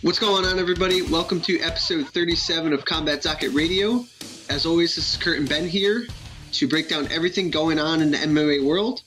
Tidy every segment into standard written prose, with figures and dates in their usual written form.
What's going on, everybody? Welcome to episode 37 of Combat Docket Radio. As always, this is Kurt and Ben here to break down everything going on in the MMA world.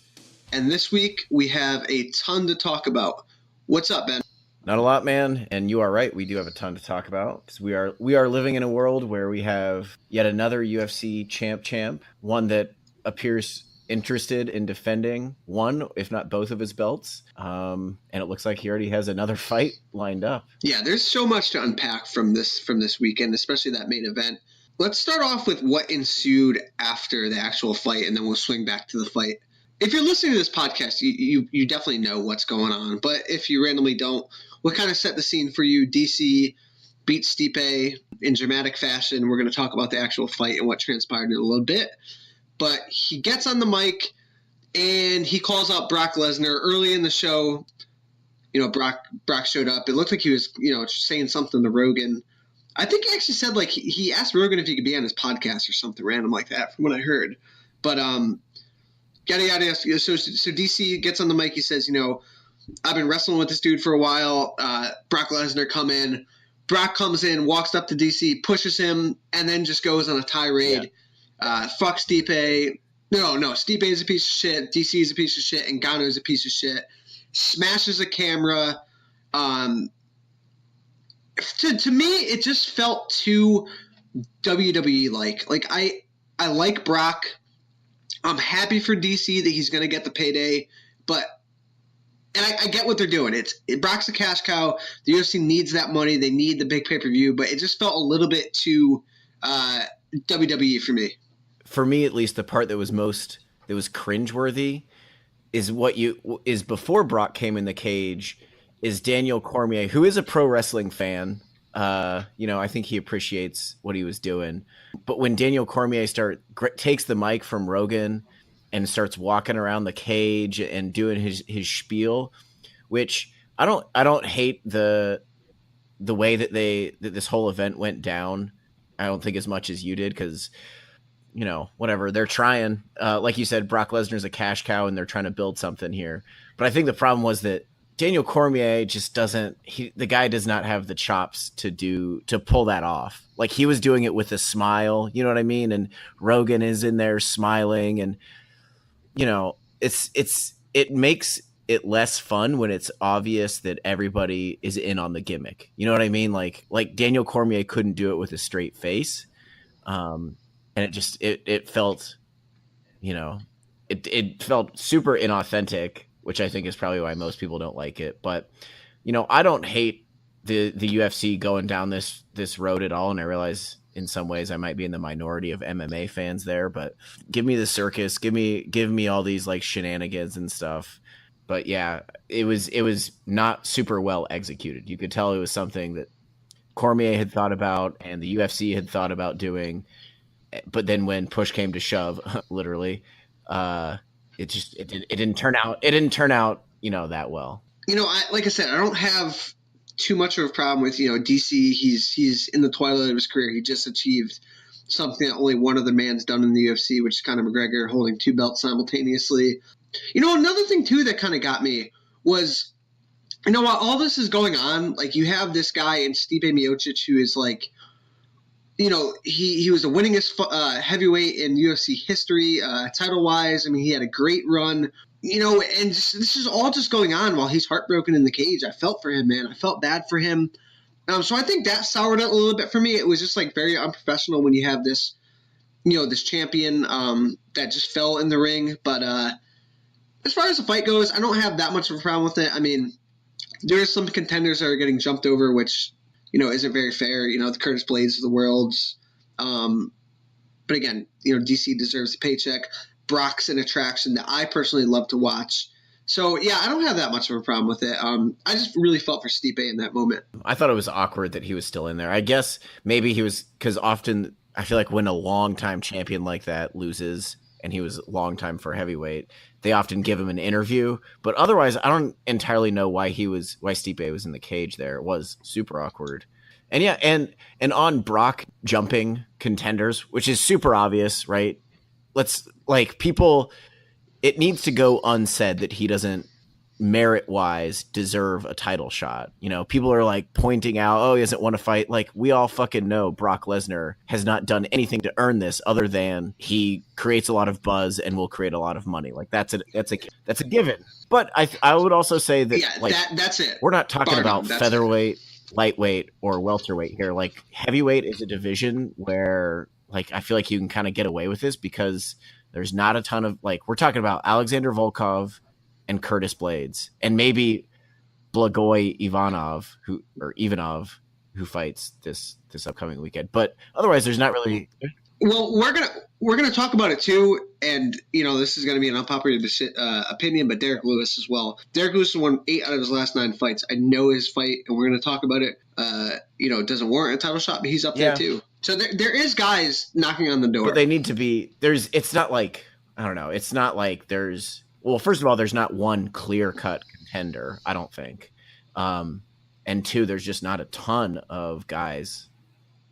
And this week, we have a ton to talk about. What's up, Ben? Not a lot, man. And you are right. We do have a ton to talk about because we are living in a world where we have yet another UFC champ, one that appears interested in defending one, if not both of his belts. And it looks like he already has another fight lined up. Yeah, there's so much to unpack from this weekend, especially that main event. Let's start off with what ensued after the actual fight, and then we'll swing back to the fight. If you're listening to this podcast, you definitely know what's going on. But if you randomly don't, we'll kind of set the scene for you. DC beat Stipe in dramatic fashion. We're going to talk about the actual fight and what transpired in a little bit. But he gets on the mic and he calls out Brock Lesnar early in the show. You know, Brock showed up. It looked like he was, saying something to Rogan. I think he actually said, like, he asked Rogan if he could be on his podcast or something random like that from what I heard. But, yada, yada. So DC gets on the mic. He says, I've been wrestling with this dude for a while. Brock Lesnar come in. Brock comes in, walks up to DC, pushes him, and then just goes on a tirade. Yeah. Fuck Stipe. No, Stipe is a piece of shit. DC is a piece of shit. And Ngannou is a piece of shit. Smashes a camera. To me, it just felt too WWE-like. Like, I like Brock. I'm happy for DC that he's going to get the payday. But and I get what they're doing. Brock's a cash cow. The UFC needs that money. They need the big pay-per-view. But it just felt a little bit too WWE for me. For me, at least, the part that was cringeworthy is before Brock came in the cage is Daniel Cormier, who is a pro wrestling fan. I think he appreciates what he was doing. But when Daniel Cormier takes the mic from Rogan and starts walking around the cage and doing his spiel, which I don't hate the way that this whole event went down. I don't think as much as you did because, whatever, they're trying. Like you said, Brock Lesnar's a cash cow and they're trying to build something here. But I think the problem was that Daniel Cormier just the guy does not have the chops to pull that off. Like, he was doing it with a smile, you know what I mean? And Rogan is in there smiling and, it makes it less fun when it's obvious that everybody is in on the gimmick. You know what I mean? Like Daniel Cormier couldn't do it with a straight face. And it felt, it felt super inauthentic, which I think is probably why most people don't like it. But, I don't hate the UFC going down this road at all. And I realize in some ways I might be in the minority of MMA fans there, but give me the circus, give me all these like shenanigans and stuff. But yeah, it was not super well executed. You could tell it was something that Cormier had thought about and the UFC had thought about doing. But then when push came to shove, literally, it didn't turn out that well. Like I said, I don't have too much of a problem with DC. He's in the twilight of his career. He just achieved something that only one other man's done in the UFC, which is Conor McGregor holding two belts simultaneously. Another thing too that kind of got me was, while all this is going on, like, you have this guy in Stipe Miocic who is like, he was the winningest heavyweight in UFC history, title-wise. I mean, he had a great run, and this is all just going on while he's heartbroken in the cage. I felt for him, man. I felt bad for him. So I think that soured it a little bit for me. It was just, like, very unprofessional when you have this, this champion that just fell in the ring. But as far as the fight goes, I don't have that much of a problem with it. I mean, there's some contenders that are getting jumped over, which – isn't very fair. The Curtis Blades of the world. But again, DC deserves a paycheck. Brock's an attraction that I personally love to watch. So, yeah, I don't have that much of a problem with it. I just really felt for Stipe in that moment. I thought it was awkward that he was still in there. I guess maybe he was, because often I feel like when a longtime champion like that loses, and he was a long time for heavyweight, they often give him an interview. But otherwise, I don't entirely know why Stipe was in the cage there. It was super awkward. And yeah, and on Brock jumping contenders, which is super obvious, right? It needs to go unsaid that he doesn't merit-wise deserve a title shot. You know, people are like pointing out, oh, he doesn't want to fight. Like, we all fucking know Brock Lesnar has not done anything to earn this other than he creates a lot of buzz and will create a lot of money. Like, that's a given. But I would also say that that's it. We're not talking about featherweight, lightweight, or welterweight here. Like, heavyweight is a division where, like, I feel like you can kind of get away with this because there's not a ton of, like, we're talking about Alexander Volkov and Curtis Blades, and maybe Blagoy Ivanov, who fights this upcoming weekend. But otherwise, there's not really. Well, we're gonna talk about it too, and you know this is gonna be an unpopular opinion, but Derek Lewis as well. Derek Lewis won 8 out of his last 9 fights. I know his fight, and we're gonna talk about it. You know, it doesn't warrant a title shot, but he's up there too. So there is guys knocking on the door, but they need to be. It's not like, I don't know. It's not like there's. Well, first of all, there's not one clear-cut contender, I don't think. And 2, there's just not a ton of guys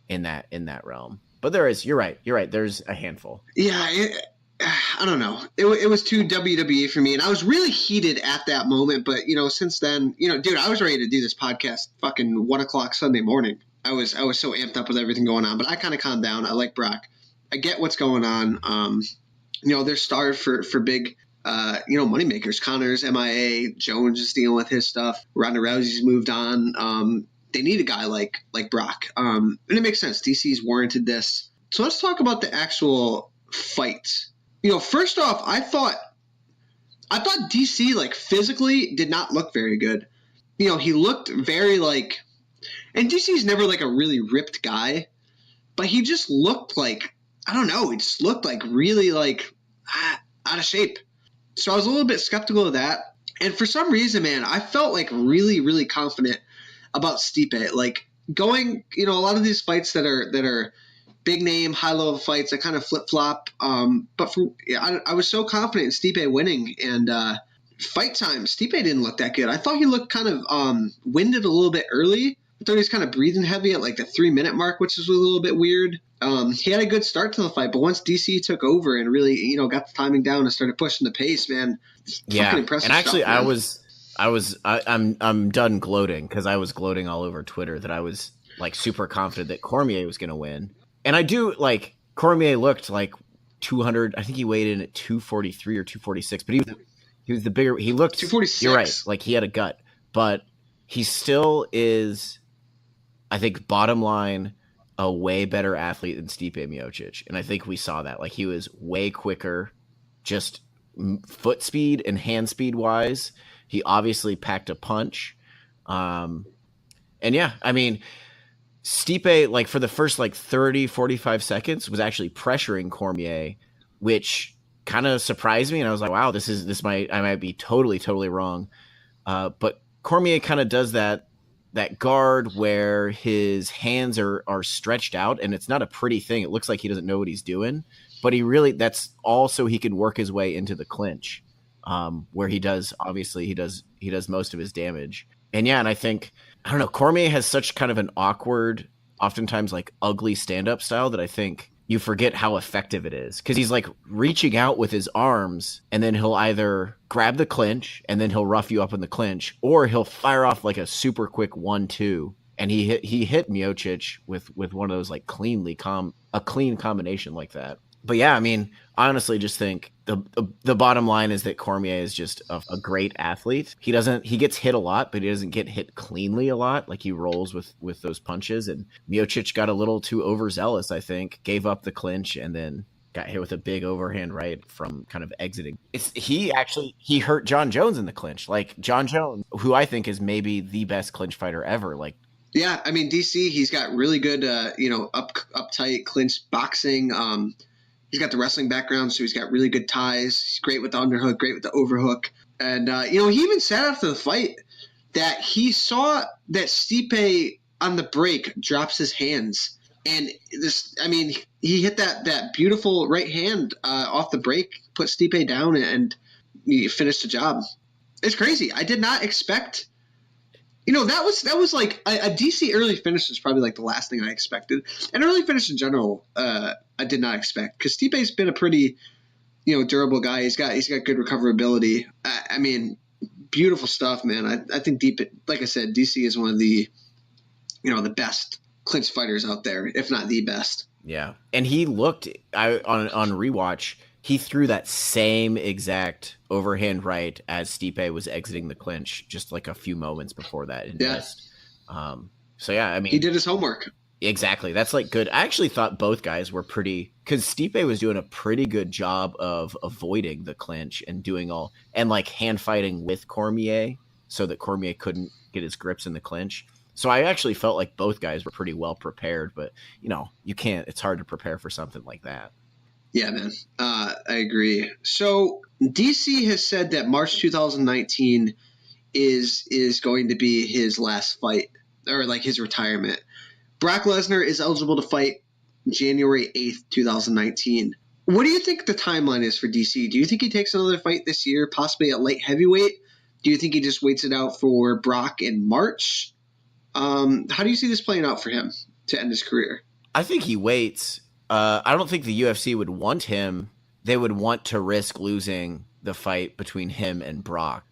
in that realm. But there is. You're right. There's a handful. Yeah, I don't know. It was too WWE for me, and I was really heated at that moment. But you know, since then, you know, dude, I was ready to do this podcast fucking 1:00 Sunday morning. I was so amped up with everything going on, but I kind of calmed down. I like Brock. I get what's going on. You know, they're starved for big. You know, moneymakers. Connor's MIA. Jones is dealing with his stuff. Ronda Rousey's moved on. They need a guy like Brock. And it makes sense. DC's warranted this. So let's talk about the actual fight. You know, first off, I thought DC, like, physically did not look very good. You know, he looked very, like, and DC's never, like, a really ripped guy, but he just looked like, I don't know, he just looked like really, like, out of shape. So I was a little bit skeptical of that. And for some reason, man, I felt like really, really confident about Stipe. Like, going, you know, a lot of these fights that are big name, high level fights, I kind of flip flop. But I was so confident in Stipe winning. And fight time, Stipe didn't look that good. I thought he looked kind of winded a little bit early. I thought he was kind of breathing heavy at like the 3-minute mark, which was a little bit weird. He had a good start to the fight, but once DC took over and really, you know, got the timing down and started pushing the pace, man. Yeah, impressive and actually, stuff, I'm done gloating because I was gloating all over Twitter that I was like super confident that Cormier was going to win, and I do like Cormier looked like 200. I think he weighed in at 243 or 246, but he was the bigger. He looked 246. You're right, like he had a gut, but he still is. I think bottom line, a way better athlete than Stipe Miocic. And I think we saw that. Like, he was way quicker, just foot speed and hand speed wise. He obviously packed a punch. And yeah, I mean, Stipe, like, for the first like 30, 45 seconds was actually pressuring Cormier, which kind of surprised me. And I was like, wow, I might be totally wrong. But Cormier kind of does that guard where his hands are stretched out, and it's not a pretty thing. It looks like he doesn't know what he's doing, but that's also he can work his way into the clinch, where he does most of his damage. And yeah, and I think, I don't know, Cormier has such kind of an awkward, oftentimes like ugly stand-up style that I think you forget how effective it is, because he's like reaching out with his arms, and then he'll either grab the clinch and then he'll rough you up in the clinch, or he'll fire off like a super quick 1-2. And he hit Miocic with one of those like a clean combination like that. But yeah, I mean, I honestly just think the bottom line is that Cormier is just a great athlete. He gets hit a lot, but he doesn't get hit cleanly a lot. Like, he rolls with those punches, and Miocic got a little too overzealous, I think, gave up the clinch, and then got hit with a big overhand right from kind of exiting. He hurt John Jones in the clinch. Like, John Jones, who I think is maybe the best clinch fighter ever. Like, yeah, I mean, DC, he's got really good, uptight clinch boxing. He's got the wrestling background, so he's got really good ties. He's great with the underhook, great with the overhook. And, he even said after the fight that he saw that Stipe on the break drops his hands. And he hit that beautiful right hand off the break, put Stipe down, and he finished the job. It's crazy. I did not expect – that was like a DC early finish is probably like the last thing I expected. An early finish in general, I did not expect, because Stipe's been a pretty, durable guy. He's got good recoverability. I mean, Beautiful stuff, man. I think like I said, DC is one of the, the best clinch fighters out there, if not the best. Yeah. And he looked on rewatch, he threw that same exact overhand right as Stipe was exiting the clinch just like a few moments before that and missed. So yeah, I mean, he did his homework. Exactly. That's like good. I actually thought both guys were pretty, because Stipe was doing a pretty good job of avoiding the clinch and doing all, and like hand fighting with Cormier so that Cormier couldn't get his grips in the clinch. So I actually felt like both guys were pretty well prepared, but you can't, it's hard to prepare for something like that. Yeah, man. I agree. So DC has said that March 2019 is going to be his last fight, or like his retirement. Brock Lesnar is eligible to fight January 8th, 2019. What do you think the timeline is for DC? Do you think he takes another fight this year, possibly at light heavyweight? Do you think he just waits it out for Brock in March? How do you see this playing out for him to end his career? I think he waits. I don't think the UFC would want him. They would want to risk losing the fight between him and Brock.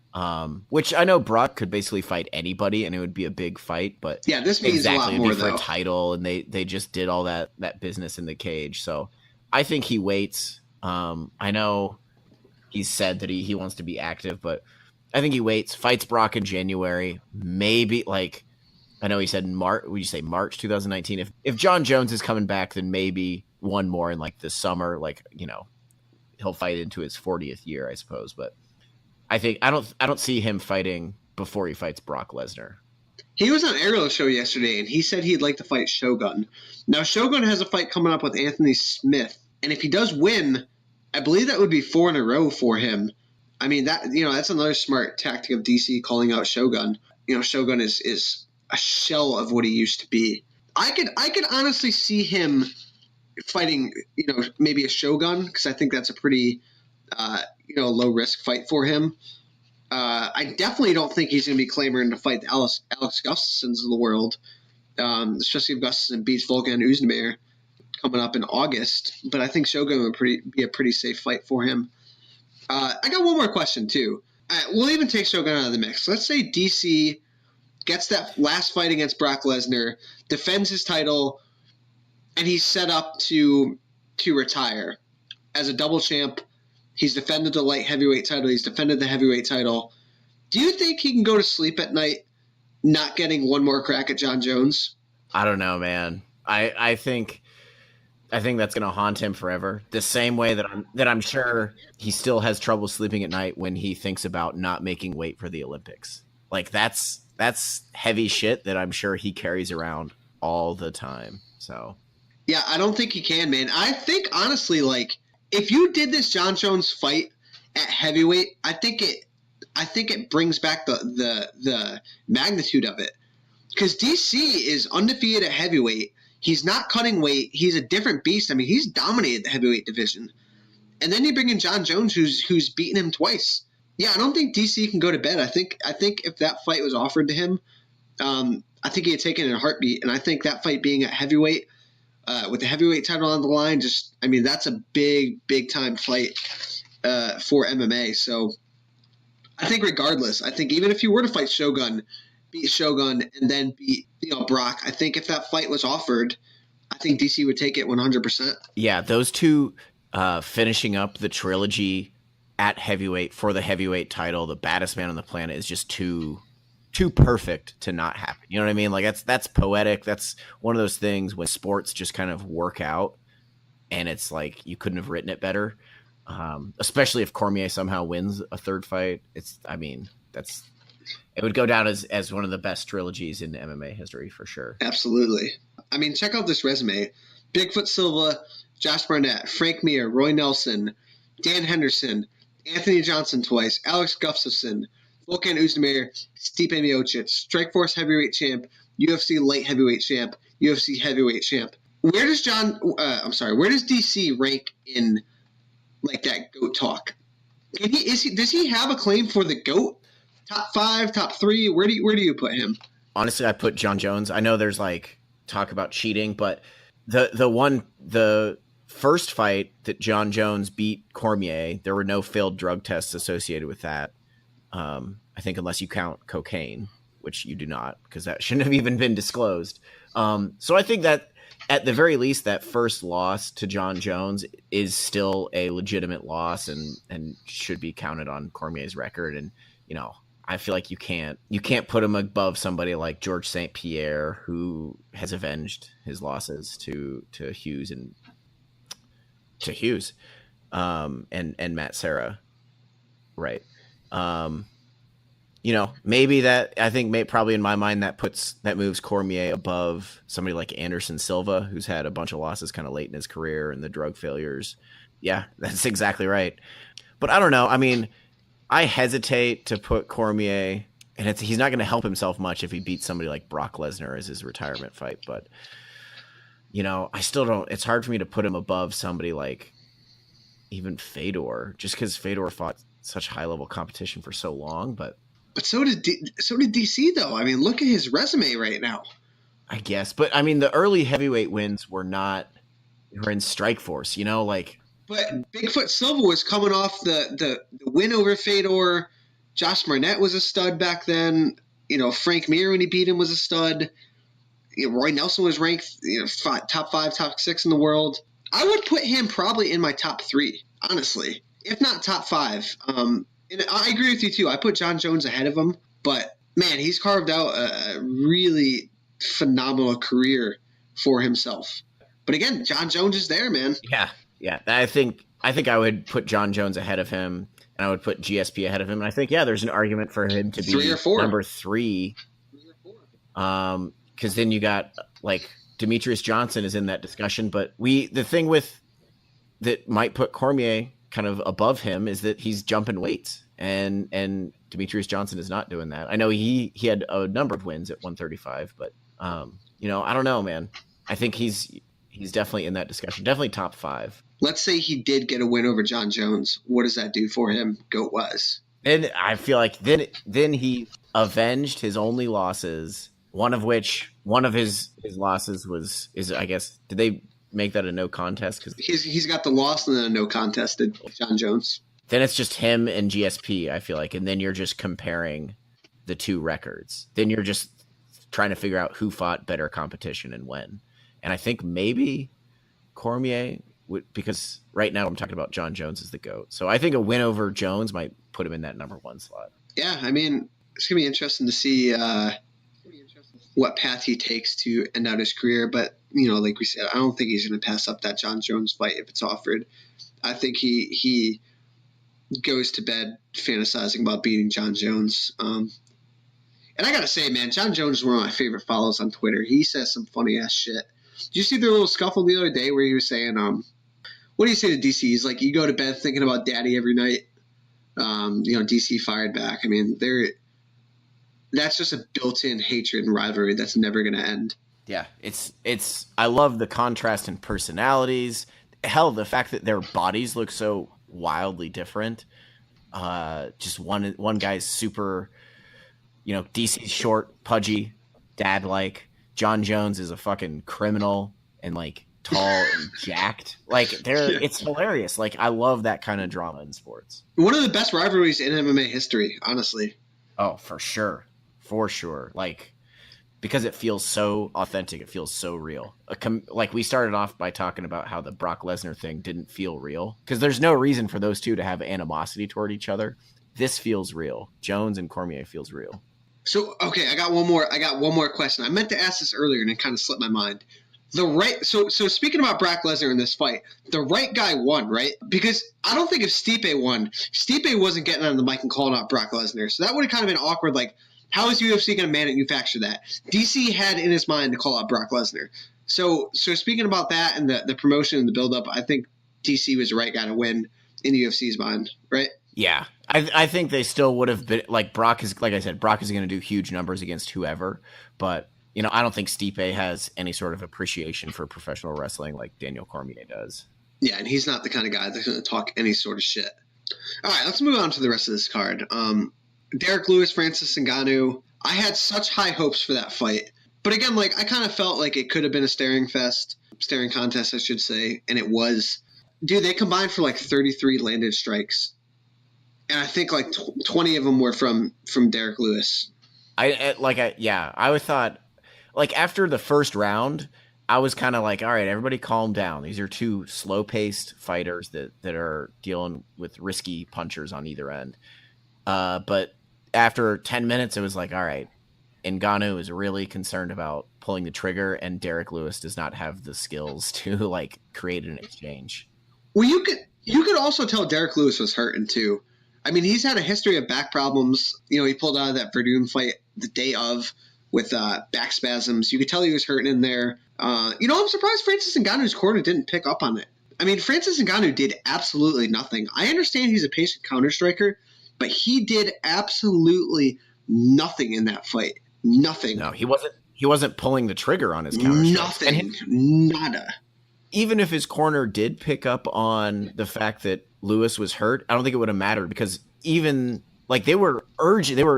Which I know Brock could basically fight anybody and it would be a big fight, but yeah, this means exactly a lot more for a title, and they just did all that business in the cage. So I think he waits. I know he's said that he wants to be active, but I think he waits, fights Brock in January, maybe like, I know he said March 2019. If John Jones is coming back, then maybe one more in like the summer, like, he'll fight into his 40th year, I suppose, but I think I don't see him fighting before he fights Brock Lesnar. He was on Ariel's show yesterday, and he said he'd like to fight Shogun. Now, Shogun has a fight coming up with Anthony Smith, and if he does win, I believe that would be 4 in a row for him. I mean, that's another smart tactic of DC, calling out Shogun. Shogun is a shell of what he used to be. I could honestly see him fighting, maybe a Shogun, because I think that's a pretty low risk fight for him. I definitely don't think he's going to be clamoring to fight the Alex Gustafssons of the world, especially if Gustafsson beats Volkan Oezdemir coming up in August. But I think Shogun would be a pretty safe fight for him. I got one more question too. We'll even take Shogun out of the mix. Let's say DC gets that last fight against Brock Lesnar, defends his title, and he's set up to retire as a double champ. He's defended the light heavyweight title. He's defended the heavyweight title. Do you think he can go to sleep at night not getting one more crack at John Jones? I don't know, man. I think that's going to haunt him forever. The same way that I'm sure he still has trouble sleeping at night when he thinks about not making weight for the Olympics. Like that's heavy shit that I'm sure he carries around all the time. So yeah, I don't think he can, man. I think honestly, like, if you did this John Jones fight at heavyweight, I think it brings back the magnitude of it. Because DC is undefeated at heavyweight. He's not cutting weight. He's a different beast. I mean, he's dominated the heavyweight division. And then you bring in John Jones, who's beaten him twice. Yeah, I don't think DC can go to bed. I think if that fight was offered to him, I think he'd take it in a heartbeat. And I think that fight being at heavyweight, with the heavyweight title on the line, that's a big time fight for MMA. So I think regardless, I think even if you were to fight Shogun, beat Shogun, and then beat Brock, I think if that fight was offered, I think DC would take it 100%. Yeah, those two finishing up the trilogy at heavyweight for the heavyweight title, the baddest man on the planet, is just too perfect to not happen. You know what I mean? Like that's poetic. That's one of those things when sports just kind of work out, and it's like you couldn't have written it better. Especially if Cormier somehow wins a third fight. It would go down as one of the best trilogies in MMA history for sure. Absolutely. I mean, check out this resume: Bigfoot Silva, Josh Barnett, Frank Mir, Roy Nelson, Dan Henderson, Anthony Johnson twice, Alex Gustafsson, Volkan Oezdemir, Stipe Miocic, Strikeforce heavyweight champ, UFC light heavyweight champ, UFC heavyweight champ. Where does DC rank in like that GOAT talk? Does he have a claim for the GOAT? Top 5, top 3? Where do you put him? Honestly, I put John Jones. I know there's like talk about cheating, but the first fight that John Jones beat Cormier, there were no failed drug tests associated with that. I think unless you count cocaine, which you do not, because that shouldn't have even been disclosed. So I think that at the very least, that first loss to John Jones is still a legitimate loss and should be counted on Cormier's record. And, I feel like you can't put him above somebody like George St. Pierre, who has avenged his losses to Hughes and Matt Serra. Right. Maybe that, I think probably in my mind that moves Cormier above somebody like Anderson Silva, who's had a bunch of losses kind of late in his career and the drug failures. Yeah, that's exactly right. But I don't know. I mean, I hesitate to put Cormier, and he's not going to help himself much if he beats somebody like Brock Lesnar as his retirement fight. But, I still don't, it's hard for me to put him above somebody like even Fedor, just because Fedor fought such high level competition for so long. But so did DC though. I mean, look at his resume right now. I guess, but I mean, the early heavyweight wins were in Strikeforce, But Bigfoot Silva was coming off the win over Fedor. Josh Barnett was a stud back then. Frank Mir, when he beat him, was a stud. Roy Nelson was ranked top 5, top 6 in the world. I would put him probably in my top 3, honestly, if not top 5. And I agree with you too. I put John Jones ahead of him, but man, he's carved out a really phenomenal career for himself. But again, John Jones is there, man. Yeah. I think I would put John Jones ahead of him, and I would put GSP ahead of him. And I think, there's an argument for him to be 3 or 4. Number 3. Because then you got like Demetrius Johnson is in that discussion. But the thing that might put Cormier kind of above him is that he's jumping weights, and Demetrius Johnson is not doing that. I know he had a number of wins at 135, but I don't know, man. I think he's definitely in that discussion, definitely top 5. Let's say he did get a win over John Jones. What does that do for him, goat-wise? And I feel like then he avenged his only losses, one of his losses is I guess, did they make that a no contest? Because he's got the loss and then a no contest to John Jones. Then it's just him and GSP, I feel like, and then you're just comparing the 2 records. Then you're just trying to figure out who fought better competition and when. And I think maybe Cormier would, because right now I'm talking about John Jones as the GOAT. So I think a win over Jones might put him in that number 1 slot. Yeah, I mean, it's going to be interesting to see what path he takes to end out his career. But, like we said, I don't think he's going to pass up that John Jones fight if it's offered. I think he goes to bed fantasizing about beating John Jones. And I got to say, man, John Jones is one of my favorite follows on Twitter. He says some funny-ass shit. Did you see their little scuffle the other day where he was saying, what do you say to DC? He's like, you go to bed thinking about daddy every night. DC fired back. I mean, that's just a built-in hatred and rivalry that's never going to end. Yeah, I love the contrast in personalities. Hell, the fact that their bodies look so wildly different. Just one guy's super, DC's short, pudgy, dad-like. John Jones is a fucking criminal and like tall and jacked. Like it's hilarious. Like I love that kind of drama in sports. One of the best rivalries in MMA history, honestly. Oh, for sure. Like, because it feels so authentic. It feels so real. Like we started off by talking about how the Brock Lesnar thing didn't feel real because there's no reason for those two to have animosity toward each other. This feels real. Jones and Cormier feels real. So, okay, I got one more question. I meant to ask this earlier and it kind of slipped my mind. So speaking about Brock Lesnar in this fight, the right guy won, right? Because I don't think if Stipe won, Stipe wasn't getting on the mic and calling out Brock Lesnar. So that would have kind of been awkward. Like, how is UFC going to manufacture that? DC had in his mind to call out Brock Lesnar. So speaking about that and the promotion and the build-up, I think DC was the right guy to win in the UFC's mind, right? Yeah. I think they still would have been like Brock is, like I said, Brock is going to do huge numbers against whoever, but I don't think Stipe has any sort of appreciation for professional wrestling like Daniel Cormier does. Yeah, and he's not the kind of guy that's going to talk any sort of shit. All right, let's move on to the rest of this card. Derek Lewis, Francis Ngannou. I had such high hopes for that fight. But again, like I kind of felt like it could have been a staring contest, I should say, and it was. Dude, they combined for like 33 landed strikes. And I think like 20 of them were from Derek Lewis. I would thought, like, after the first round, I was kind of like, all right, everybody calm down. These are two slow-paced fighters that are dealing with risky punchers on either end. But after 10 minutes, it was like, all right, Ngannou is really concerned about pulling the trigger, and Derek Lewis does not have the skills to like create an exchange. Well, you could also tell Derek Lewis was hurting too. I mean, he's had a history of back problems. You know, he pulled out of that Verdun fight the day of with back spasms. You could tell he was hurting in there. You know, I'm surprised Francis Ngannou's corner didn't pick up on it. I mean, Francis Ngannou did absolutely nothing. I understand he's a patient counter striker, but he did absolutely nothing in that fight. Nothing. No, he wasn't pulling the trigger on his counter strikes. Nothing. Nada. Even if his corner did pick up on the fact that Lewis was hurt, I don't think it would have mattered, because even like they were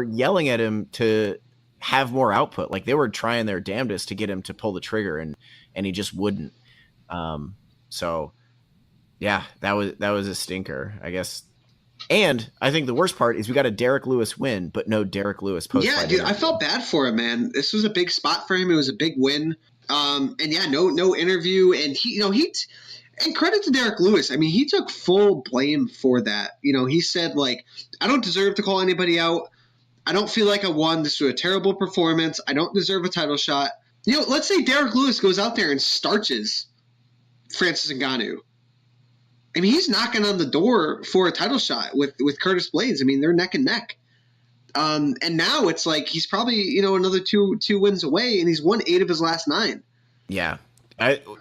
yelling at him to have more output. Like they were trying their damnedest to get him to pull the trigger, and he just wouldn't. So yeah, that was a stinker, I guess. And I think the worst part is we got a Derek Lewis win, but no Derek Lewis post-fight. Yeah, dude, I felt bad for him, man. This was a big spot for him. It was a big win. And yeah, no interview. And and credit to Derek Lewis. I mean, he took full blame for that. You know, he said, like, I don't deserve to call anybody out. I don't feel like I won. This was a terrible performance. I don't deserve a title shot. You know, let's say Derek Lewis goes out there and starches Francis Ngannou. I mean, he's knocking on the door for a title shot with Curtis Blaydes. I mean, they're neck and neck. And now it's like he's probably, you know, another two wins away, and he's won 8 of his last 9. Yeah.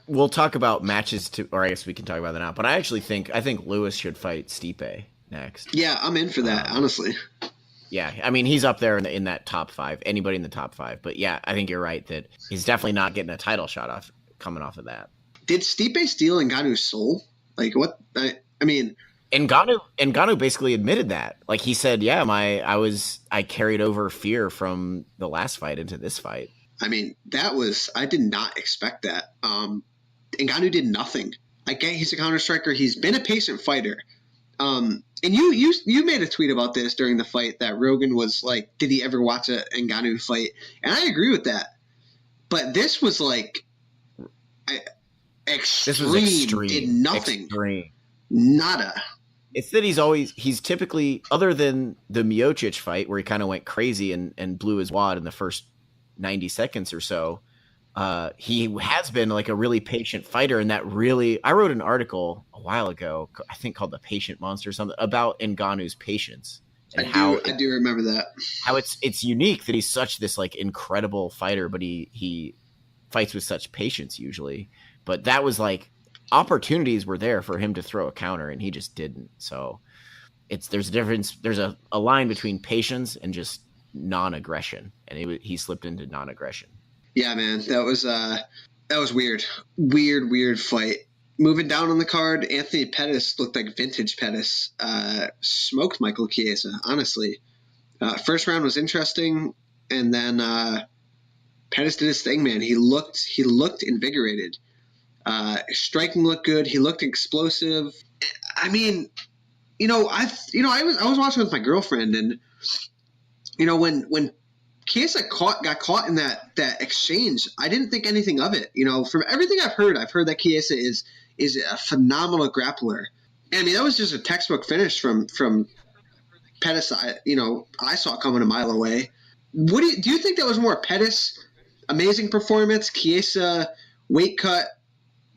We'll talk about matches or I guess we can talk about that now. But I think Lewis should fight Stipe next. Yeah, I'm in for that, honestly. Yeah, I mean, he's up there in that top 5. Anybody in the top 5. But yeah, I think you're right that he's definitely not getting a title shot coming off of that. Did Stipe steal Ngannou's soul? Like what? I mean, Ngannou basically admitted that. Like he said, yeah, I carried over fear from the last fight into this fight. I mean, I did not expect that. Ngannou did nothing. I get he's a counter striker. He's been a patient fighter. And you made a tweet about this during the fight that Rogan was like, did he ever watch a Ngannou fight? And I agree with that. But this was like extreme. Did nothing. Extreme. Nada. It's that he's typically, other than the Miocic fight where he kind of went crazy and blew his wad in the first 90 seconds or so, he has been like a really patient fighter. And that really, I wrote an article a while ago, I think called The Patient Monster or something, about Ngannou's patience. And I do remember that. How it's unique that he's such this like incredible fighter, but he fights with such patience usually. But that was like, opportunities were there for him to throw a counter and he just didn't. So there's a difference. There's a line between patience and just non-aggression, and he slipped into non-aggression. Yeah, man, that was weird fight. Moving down on the card, Anthony Pettis looked like vintage Pettis. Smoked Michael Chiesa, honestly. First round was interesting, and then Pettis did his thing, man. He looked invigorated. Striking looked good. He looked explosive. I mean, I was watching with my girlfriend, and when Chiesa got caught in that exchange, I didn't think anything of it. From everything I've heard that Chiesa is a phenomenal grappler. And I mean, that was just a textbook finish from Pettis. I saw it coming a mile away. Do you think that was more Pettis amazing performance, Chiesa weight cut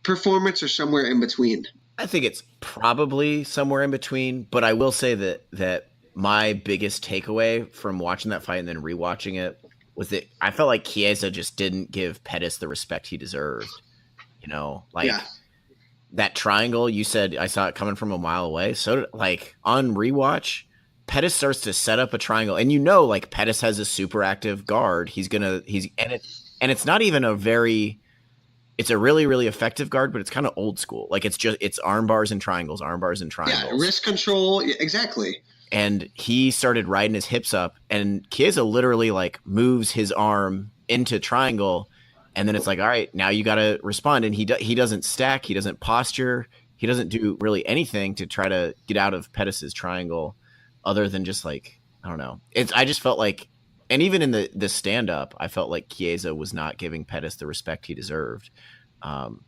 performance, or somewhere in between? I think it's probably somewhere in between, but I will say that my biggest takeaway from watching that fight and then rewatching it was that I felt like Chiesa just didn't give Pettis the respect he deserved. That triangle, you said I saw it coming from a mile away. So on rewatch, Pettis starts to set up a triangle, and Pettis has a super active guard. It's not even it's a really, really effective guard, but it's kind of old school. Like it's arm bars and triangles, Yeah, wrist control. Yeah, exactly. And he started riding his hips up, and Chiesa literally moves his arm into triangle. And then it's like, all right, now you got to respond. And he doesn't stack. He doesn't posture. He doesn't do really anything to try to get out of Pettis's triangle. other than just like, I don't know. I just felt like, and even in the stand up, I felt like Chiesa was not giving Pettis the respect he deserved. To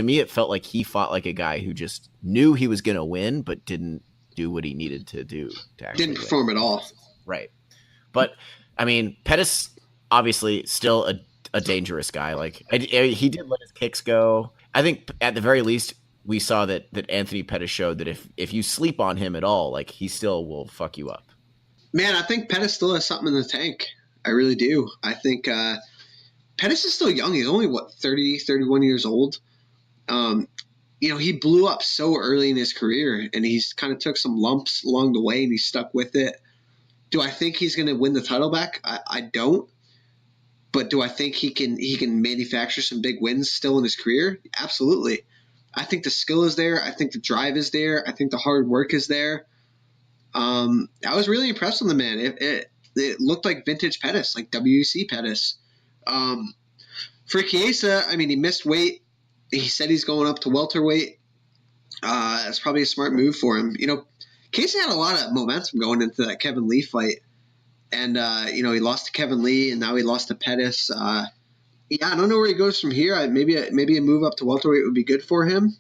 me, it felt like he fought like a guy who just knew he was going to win, but didn't do what he needed to do to actually didn't perform win. At all. Right. But I mean, Pettis obviously still a dangerous guy. Like he did let his kicks go. I think at the very least we saw that Anthony Pettis showed that if you sleep on him at all, like he still will fuck you up. Man, I think Pettis still has something in the tank. I really do. I think Pettis is still young. He's only, 30, 31 years old. He blew up so early in his career, and he's kind of took some lumps along the way, and he stuck with it. Do I think he's going to win the title back? I don't. But do I think he can manufacture some big wins still in his career? Absolutely. I think the skill is there. I think the drive is there. I think the hard work is there. I was really impressed with the man. It looked like vintage Pettis, like WEC Pettis. For Chiesa, I mean, he missed weight. He said he's going up to welterweight. That's probably a smart move for him. Chiesa had a lot of momentum going into that Kevin Lee fight. And, he lost to Kevin Lee, and now he lost to Pettis. I don't know where he goes from here. Maybe a move up to welterweight would be good for him.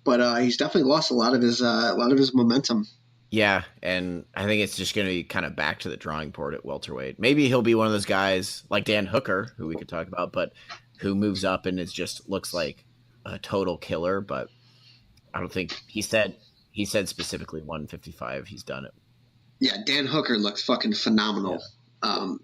But he's definitely lost a lot of his momentum. Yeah, and I think it's just going to be kind of back to the drawing board at welterweight. Maybe he'll be one of those guys like Dan Hooker, who we could talk about, but who moves up and it just looks like a total killer. But I don't think he said specifically 155. He's done it. Yeah, Dan Hooker looks fucking phenomenal. Yeah.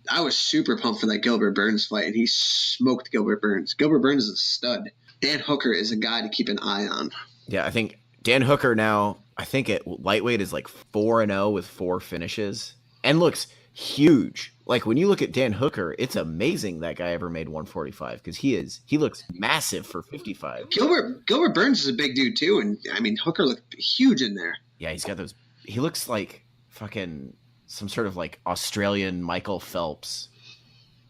I was super pumped for that Gilbert Burns fight, and he smoked Gilbert Burns. Gilbert Burns is a stud. Dan Hooker is a guy to keep an eye on. Yeah, I think Dan Hooker now, I think at lightweight is like 4-0 with 4 finishes and looks huge. Like when you look at Dan Hooker, it's amazing that guy ever made 145 because he looks massive for 55. Gilbert Burns is a big dude too, and I mean Hooker looked huge in there. Yeah, he's got those. He looks like fucking some sort of like Australian Michael Phelps.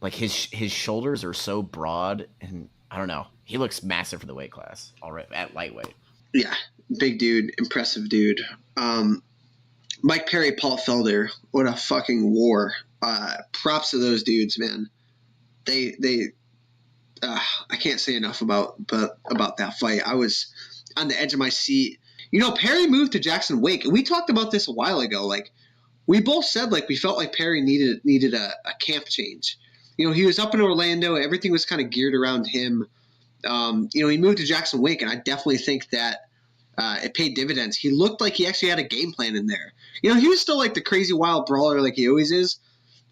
Like his shoulders are so broad, and I don't know. He looks massive for the weight class already at lightweight. Yeah, big dude, impressive dude. Mike Perry, Paul Felder, what a fucking war. Props to those dudes, man. They I can't say enough about that fight. I was on the edge of my seat. Perry moved to Jackson Wake, and we talked about this a while ago. Like, we both said, like, we felt like Perry needed a camp change. He was up in Orlando. Everything was kind of geared around him. He moved to Jackson Wake, and I definitely think that it paid dividends. He looked like he actually had a game plan in there. He was still like the crazy wild brawler like he always is.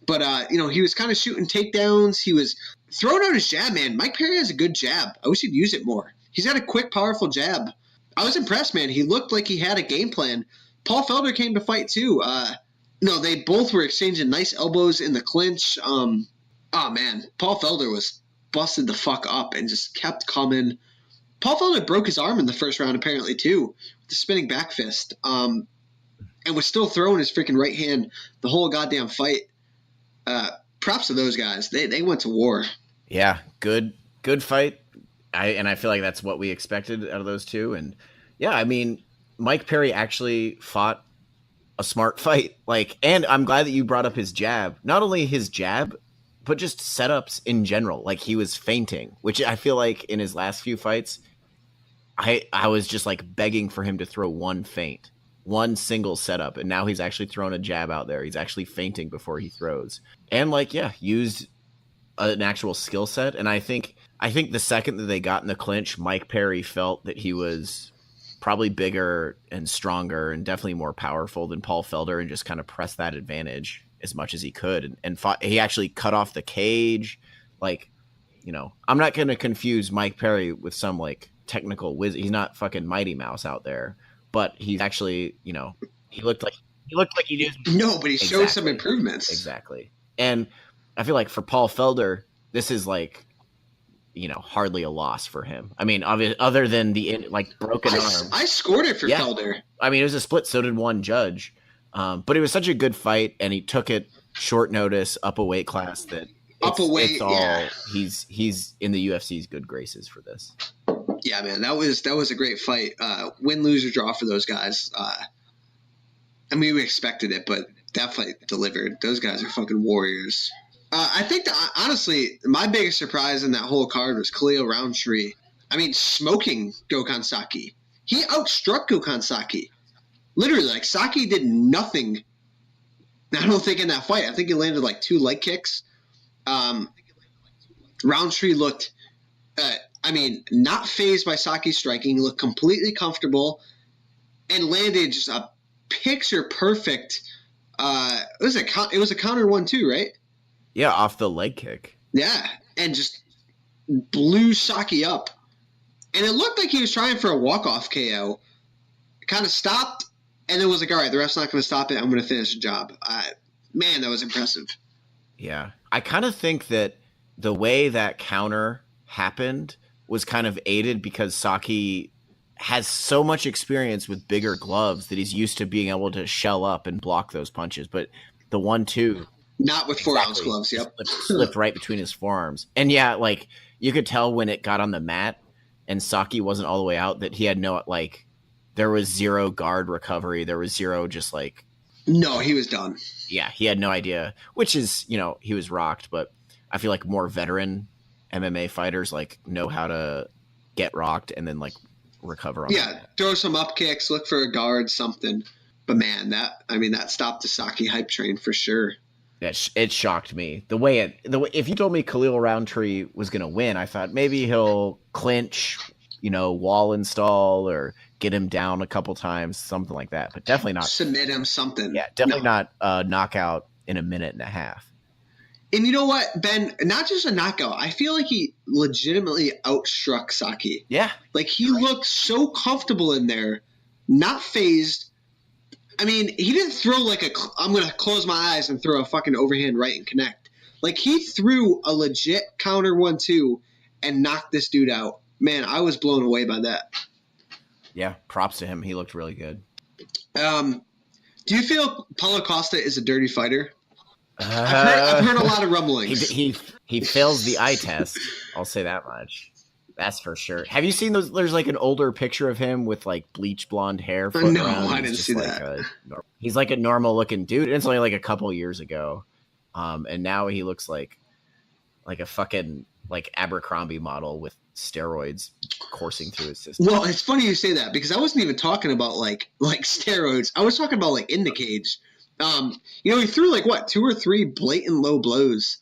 But, he was kind of shooting takedowns. He was throwing out his jab, man. Mike Perry has a good jab. I wish he'd use it more. He's got a quick, powerful jab. I was impressed, man. He looked like he had a game plan. Paul Felder came to fight, too. They both were exchanging nice elbows in the clinch. Oh, man. Paul Felder was busted the fuck up and just kept coming. Paul Felder broke his arm in the first round, apparently, too, with the spinning back fist. And was still throwing his freaking right hand the whole goddamn fight. Props to those guys. They went to war. Yeah, good fight. I feel like that's what we expected out of those two. And yeah, I mean, Mike Perry actually fought a smart fight. And I'm glad that you brought up his jab. Not only his jab, but just setups in general. Like he was feinting, which I feel like in his last few fights, I was just like begging for him to throw one feint, one single setup. And now he's actually thrown a jab out there. He's actually feinting before he throws. And used an actual skill set. And I think the second that they got in the clinch, Mike Perry felt that he was probably bigger and stronger and definitely more powerful than Paul Felder and just kind of pressed that advantage as much as he could and fought. He actually cut off the cage. I'm not going to confuse Mike Perry with some technical wizard. He's not fucking Mighty Mouse out there, but he's actually, he looked like he did. No, but he showed some improvements. Exactly. And I feel like for Paul Felder, this is hardly a loss for him. I mean, other than the broken arm. I scored it for Felder. I mean, it was a split. So did one judge. But it was such a good fight, and he took it short notice, up a weight class. He's in the UFC's good graces for this. Yeah, man, that was a great fight. Win, lose, or draw for those guys. I mean, we expected it, but that fight delivered. Those guys are fucking warriors. I think that, honestly, my biggest surprise in that whole card was Khalil Roundtree. I mean, smoking Gokhan Saki. He outstruck Gokhan Saki. Literally, like, Saki did nothing, I don't think, in that fight. I think he landed, like, 2 leg kicks. Roundtree looked, not phased by Saki's striking. He looked completely comfortable and landed just a picture-perfect it was a counter 1-2, right? Yeah, off the leg kick. Yeah, and just blew Saki up. And it looked like he was trying for a walk-off KO. Kind of stopped, and then was like, all right, the ref's not going to stop it. I'm going to finish the job. Man, that was impressive. Yeah. I kind of think that the way that counter happened was kind of aided because Saki has so much experience with bigger gloves that he's used to being able to shell up and block those punches. But the 1-2... Not with 4-ounce gloves, yep. Slipped right between his forearms. And yeah, like, you could tell when it got on the mat and Saki wasn't all the way out that he had no, like, there was zero guard recovery. There was zero just, like... No, he was done. Yeah, he had no idea, which is, he was rocked, but I feel like more veteran MMA fighters, like, know how to get rocked and then, like, recover on that. Throw some up kicks, look for a guard, something. But, man, that stopped the Saki hype train for sure. It shocked me. The way if you told me Khalil Roundtree was going to win, I thought maybe he'll clinch, wall install or get him down a couple times, something like that. But definitely not submit him, something. Yeah, definitely not a knockout in a minute and a half. And you know what, Ben? Not just a knockout. I feel like he legitimately outstruck Saki. Yeah, like he looked so comfortable in there, not phased. I mean, he didn't throw like I'm going to close my eyes and throw a fucking overhand right and connect. Like, he threw a legit counter 1-2 and knocked this dude out. Man, I was blown away by that. Yeah, props to him. He looked really good. Do you feel Paulo Costa is a dirty fighter? I've heard a lot of rumblings. He fails the eye test. I'll say that much. That's for sure. Have you seen those? There's like an older picture of him with like bleach blonde hair. No, I didn't see that. He's like a normal looking dude. And it's only like a couple years ago. And now he looks like a fucking like Abercrombie model with steroids coursing through his system. Well, it's funny you say that because I wasn't even talking about like steroids. I was talking about like in the cage. He threw like 2 or 3 blatant low blows.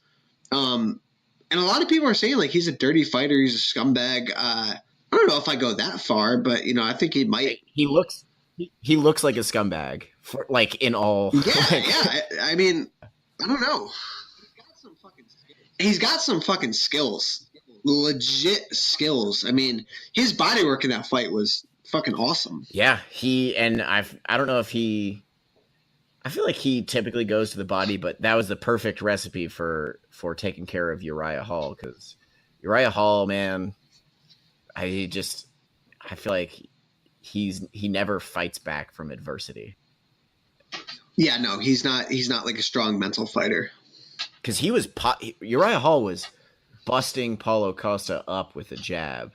And a lot of people are saying, like, he's a dirty fighter. He's a scumbag. I don't know if I go that far, but, I think he might. He looks like a scumbag, in all. Yeah. I mean, I don't know. He's got some fucking skills. Legit skills. I mean, his body work in that fight was fucking awesome. Yeah, I don't know if he... I feel like he typically goes to the body, but that was the perfect recipe for taking care of Uriah Hall, because Uriah Hall, man, I feel like he never fights back from adversity. Yeah, no, he's not like a strong mental fighter. Because Uriah Hall was busting Paulo Costa up with a jab,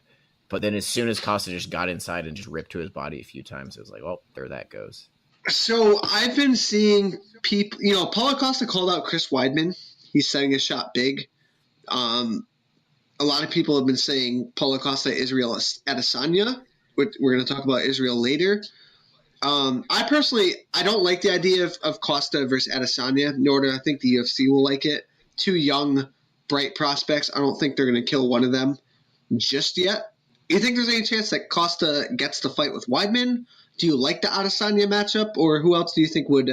but then as soon as Costa just got inside and just ripped to his body a few times, it was like, well, there that goes. So I've been seeing people, Paulo Costa called out Chris Weidman. He's setting his shot big. A lot of people have been saying Paulo Costa, Israel Adesanya. We're going to talk about Israel later. I don't like the idea of Costa versus Adesanya, nor do I think the UFC will like it. 2 young, bright prospects. I don't think they're going to kill one of them just yet. You think there's any chance that Costa gets the fight with Weidman? Do you like the Adesanya matchup, or who else do you think would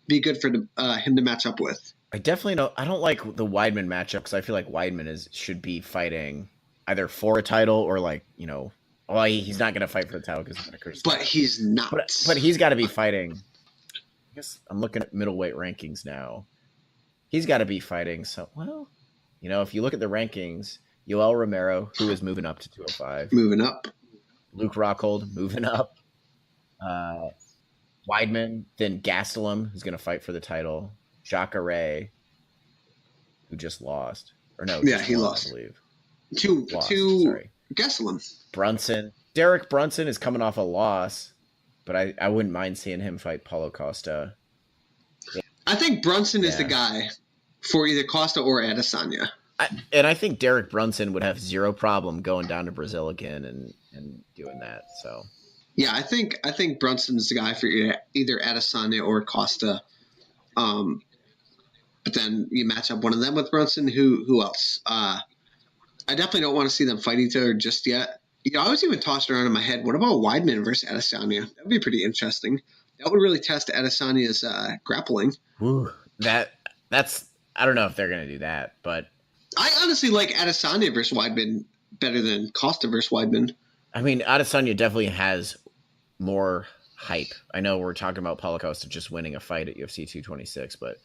be good for him to match up with? I definitely don't. I don't like the Weidman matchup because I feel like Weidman should be fighting either for a title or he's not going to fight for the title because Whittaker's. But he's not. But he's got to be fighting. I guess I'm looking at middleweight rankings now. He's got to be fighting. So if you look at the rankings, Yoel Romero, who is moving up to 205, moving up. Luke Rockhold moving up. Weidman, then Gastelum, who's going to fight for the title. Jacare, who just lost. Or no, he lost. I believe. To Gastelum. Brunson. Derek Brunson is coming off a loss but I wouldn't mind seeing him fight Paulo Costa. I think Brunson is the guy for either Costa or Adesanya. I think Derek Brunson would have zero problem going down to Brazil again and doing that. So yeah, I think Brunson is the guy for either Adesanya or Costa. But then you match up one of them with Brunson. Who else? I definitely don't want to see them fight each other just yet. I was even tossing around in my head, what about Weidman versus Adesanya? That would be pretty interesting. That would really test Adesanya's grappling. Ooh, that's I don't know if they're going to do that, but I honestly like Adesanya versus Weidman better than Costa versus Weidman. I mean, Adesanya definitely has more hype. I know we're talking about Paulo Costa just winning a fight at UFC 226, but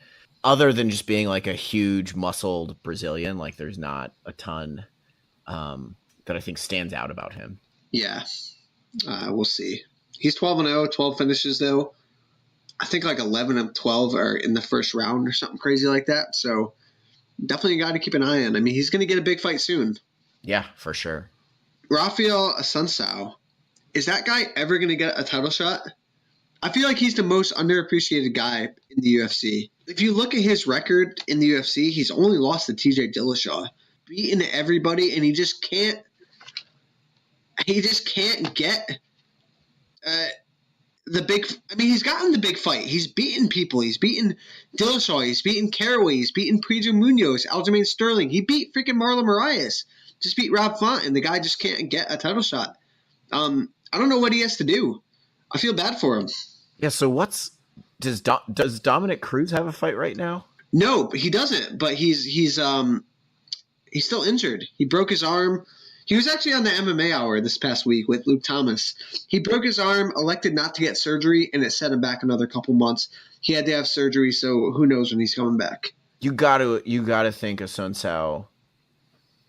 other than just being like a huge muscled Brazilian, like there's not a ton that I think stands out about him. Yeah, we'll see. He's 12-0, 12 finishes though. I think like 11 of 12 are in the first round or something crazy like that. So definitely a guy to keep an eye on. I mean, he's going to get a big fight soon. Yeah, for sure. Rafael Assunção, is that guy ever going to get a title shot? I feel like he's the most underappreciated guy in the UFC. If you look at his record in the UFC, he's only lost to TJ Dillashaw, beating everybody, and he just can't get the big. I mean, he's gotten the big fight. He's beaten people. He's beaten Dillashaw. He's beaten Caraway. He's beaten Pedro Munoz, Aljamain Sterling. He beat freaking Marlon Moraes. Just beat Rob Font, and the guy just can't get a title shot. I don't know what he has to do. I feel bad for him. Yeah. So does Dominic Cruz have a fight right now? No, he doesn't. But he's still injured. He broke his arm. He was actually on the MMA Hour this past week with Luke Thomas. He broke his arm, elected not to get surgery, and it set him back another couple months. He had to have surgery, so who knows when he's coming back. You gotta think Assunção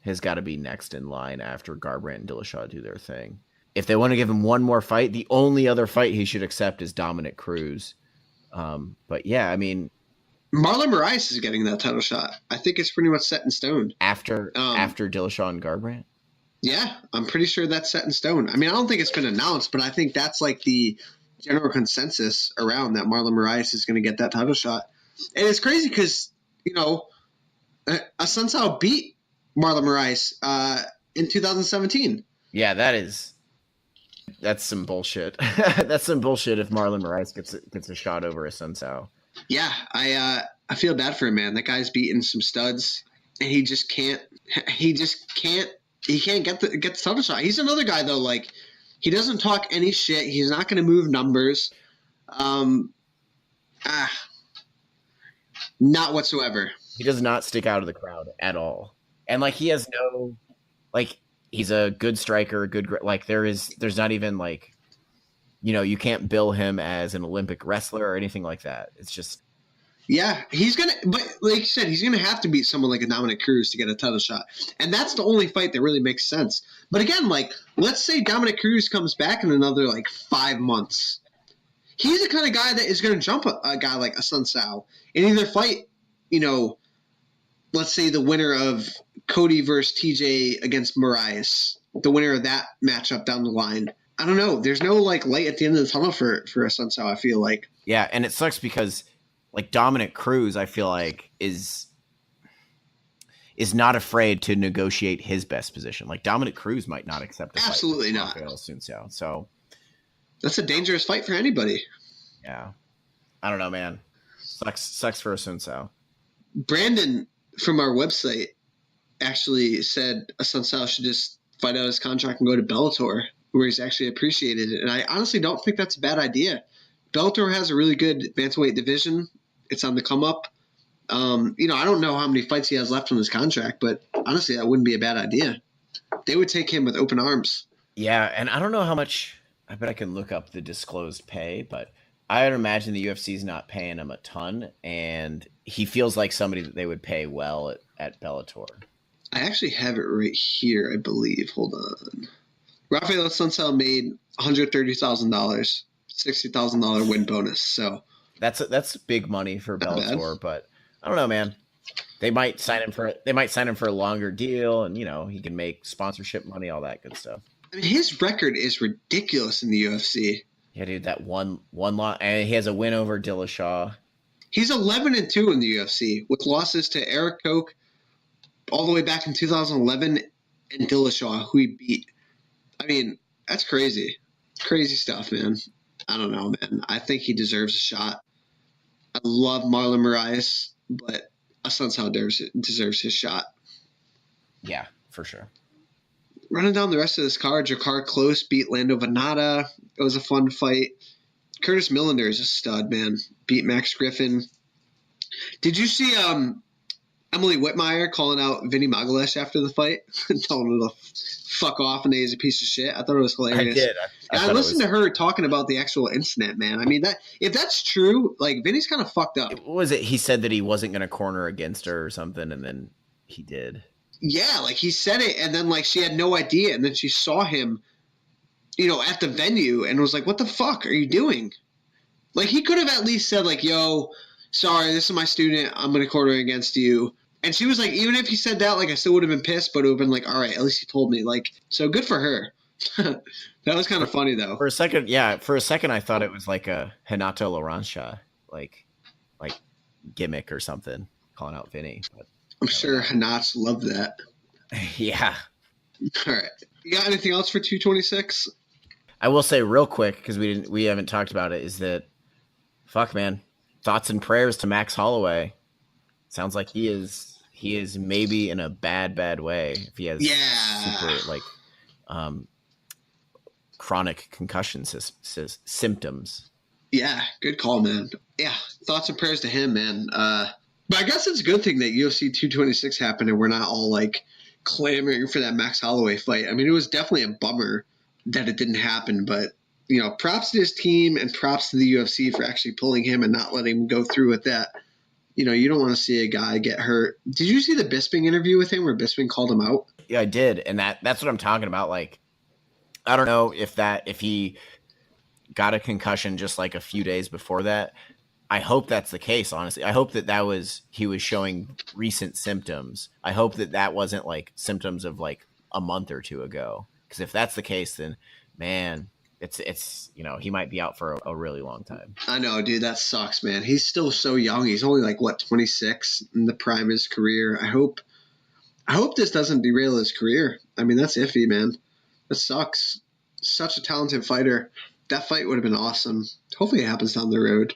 has got to be next in line after Garbrandt and Dillashaw do their thing. If they want to give him one more fight, the only other fight he should accept is Dominic Cruz. But yeah, I mean, Marlon Moraes is getting that title shot. I think it's pretty much set in stone. After Dillashaw and Garbrandt? Yeah, I'm pretty sure that's set in stone. I mean, I don't think it's been announced, but I think that's like the general consensus around that Marlon Moraes is going to get that title shot. And it's crazy because, Assunção beat Marlon Moraes in 2017. Yeah, that's some bullshit. That's some bullshit if Marlon Moraes gets a shot over Assunção. Yeah, I feel bad for him, man. That guy's beating some studs, and he can't get the title shot. He's another guy though, like he doesn't talk any shit. He's not going to move numbers. Not whatsoever. He does not stick out of the crowd at all. And like he has no, like he's a good striker, like there's not even like, you can't bill him as an Olympic wrestler or anything like that. It's just. Yeah, but like you said, he's gonna have to beat someone like a Dominic Cruz to get a title shot, and that's the only fight that really makes sense. But again, like let's say Dominic Cruz comes back in another like 5 months, he's the kind of guy that is gonna jump a guy like Assunção and either fight, let's say the winner of Cody versus TJ against Moraes, the winner of that matchup down the line. I don't know. There's no like light at the end of the tunnel for Assunção, I feel like. Yeah, and it sucks because. Like Dominic Cruz, I feel like is not afraid to negotiate his best position. Like Dominic Cruz might not accept a fight. Absolutely not. So that's a dangerous fight for anybody. Yeah, I don't know, man. Sucks for Assunção. Brandon from our website actually said Assunção should just fight out his contract and go to Bellator, where he's actually appreciated it. And I honestly don't think that's a bad idea. Bellator has a really good bantamweight division. It's on the come up. I don't know how many fights he has left on his contract, but honestly, that wouldn't be a bad idea. They would take him with open arms. Yeah, and I don't know how much. I bet I can look up the disclosed pay, but I would imagine the UFC is not paying him a ton, and he feels like somebody that they would pay well at Bellator. I actually have it right here, I believe. Hold on. Rafael Assunção made $130,000, $60,000 win bonus. So. That's big money for Bellator, but I don't know, man. They might sign him for a longer deal, and he can make sponsorship money, all that good stuff. I mean, his record is ridiculous in the UFC. Yeah, dude, that one loss, and he has a win over Dillashaw. He's 11-2 in the UFC with losses to Eric Koch all the way back in 2011 and Dillashaw, who he beat. I mean, that's crazy. Crazy stuff, man. I don't know, man. I think he deserves a shot. I love Marlon Moraes, but Assunção deserves his shot. Yeah, for sure. Running down the rest of this card, Jakar Close beat Lando Venata. It was a fun fight. Curtis Millender is a stud, man. Beat Max Griffin. Did you see Emily Whitmire calling out Vinny Magalhaes after the fight? Telling him to fuck off and that he's a piece of shit. I thought it was hilarious. I did. I listened to her talking about the actual incident, man. I mean, that if that's true, like, Vinny's kind of fucked up. What was it? He said that he wasn't going to corner against her or something, and then he did. Yeah, like, he said it, and then, like, she had no idea, and then she saw him, at the venue, and was like, what the fuck are you doing? Like, he could have at least said, like, yo, sorry, this is my student, I'm going to corner against you. And she was like, even if he said that, like, I still would have been pissed, but it would have been like, all right, at least he told me. Like, so good for her. That was kind of funny, though. For a second, I thought it was like a Renato Larancha, like gimmick or something, calling out Vinny. But I'm sure Hanats loved that. Yeah. All right. You got anything else for 226? I will say real quick, because we haven't talked about it, is that, fuck, man, thoughts and prayers to Max Holloway. Sounds like he is maybe in a bad way if he has super chronic concussion symptoms. Yeah, good call, man. Yeah, thoughts and prayers to him, man. But I guess it's a good thing that UFC 226 happened and we're not all like clamoring for that Max Holloway fight. I mean, it was definitely a bummer that it didn't happen, but props to his team and props to the UFC for actually pulling him and not letting him go through with that. You don't want to see a guy get hurt. Did you see the Bisping interview with him where Bisping called him out? Yeah, I did. And that's what I'm talking about. Like, I don't know if he got a concussion just like a few days before that. I hope that's the case, honestly. I hope he was showing recent symptoms. I hope that wasn't like symptoms of like a month or two ago. Because if that's the case, then, man, it's he might be out for a really long time. I know, dude. That sucks, man. He's still so young. He's only like 26 in the prime of his career. I hope this doesn't derail his career. I mean, that's iffy, man. That sucks. Such a talented fighter. That fight would have been awesome. Hopefully it happens down the road.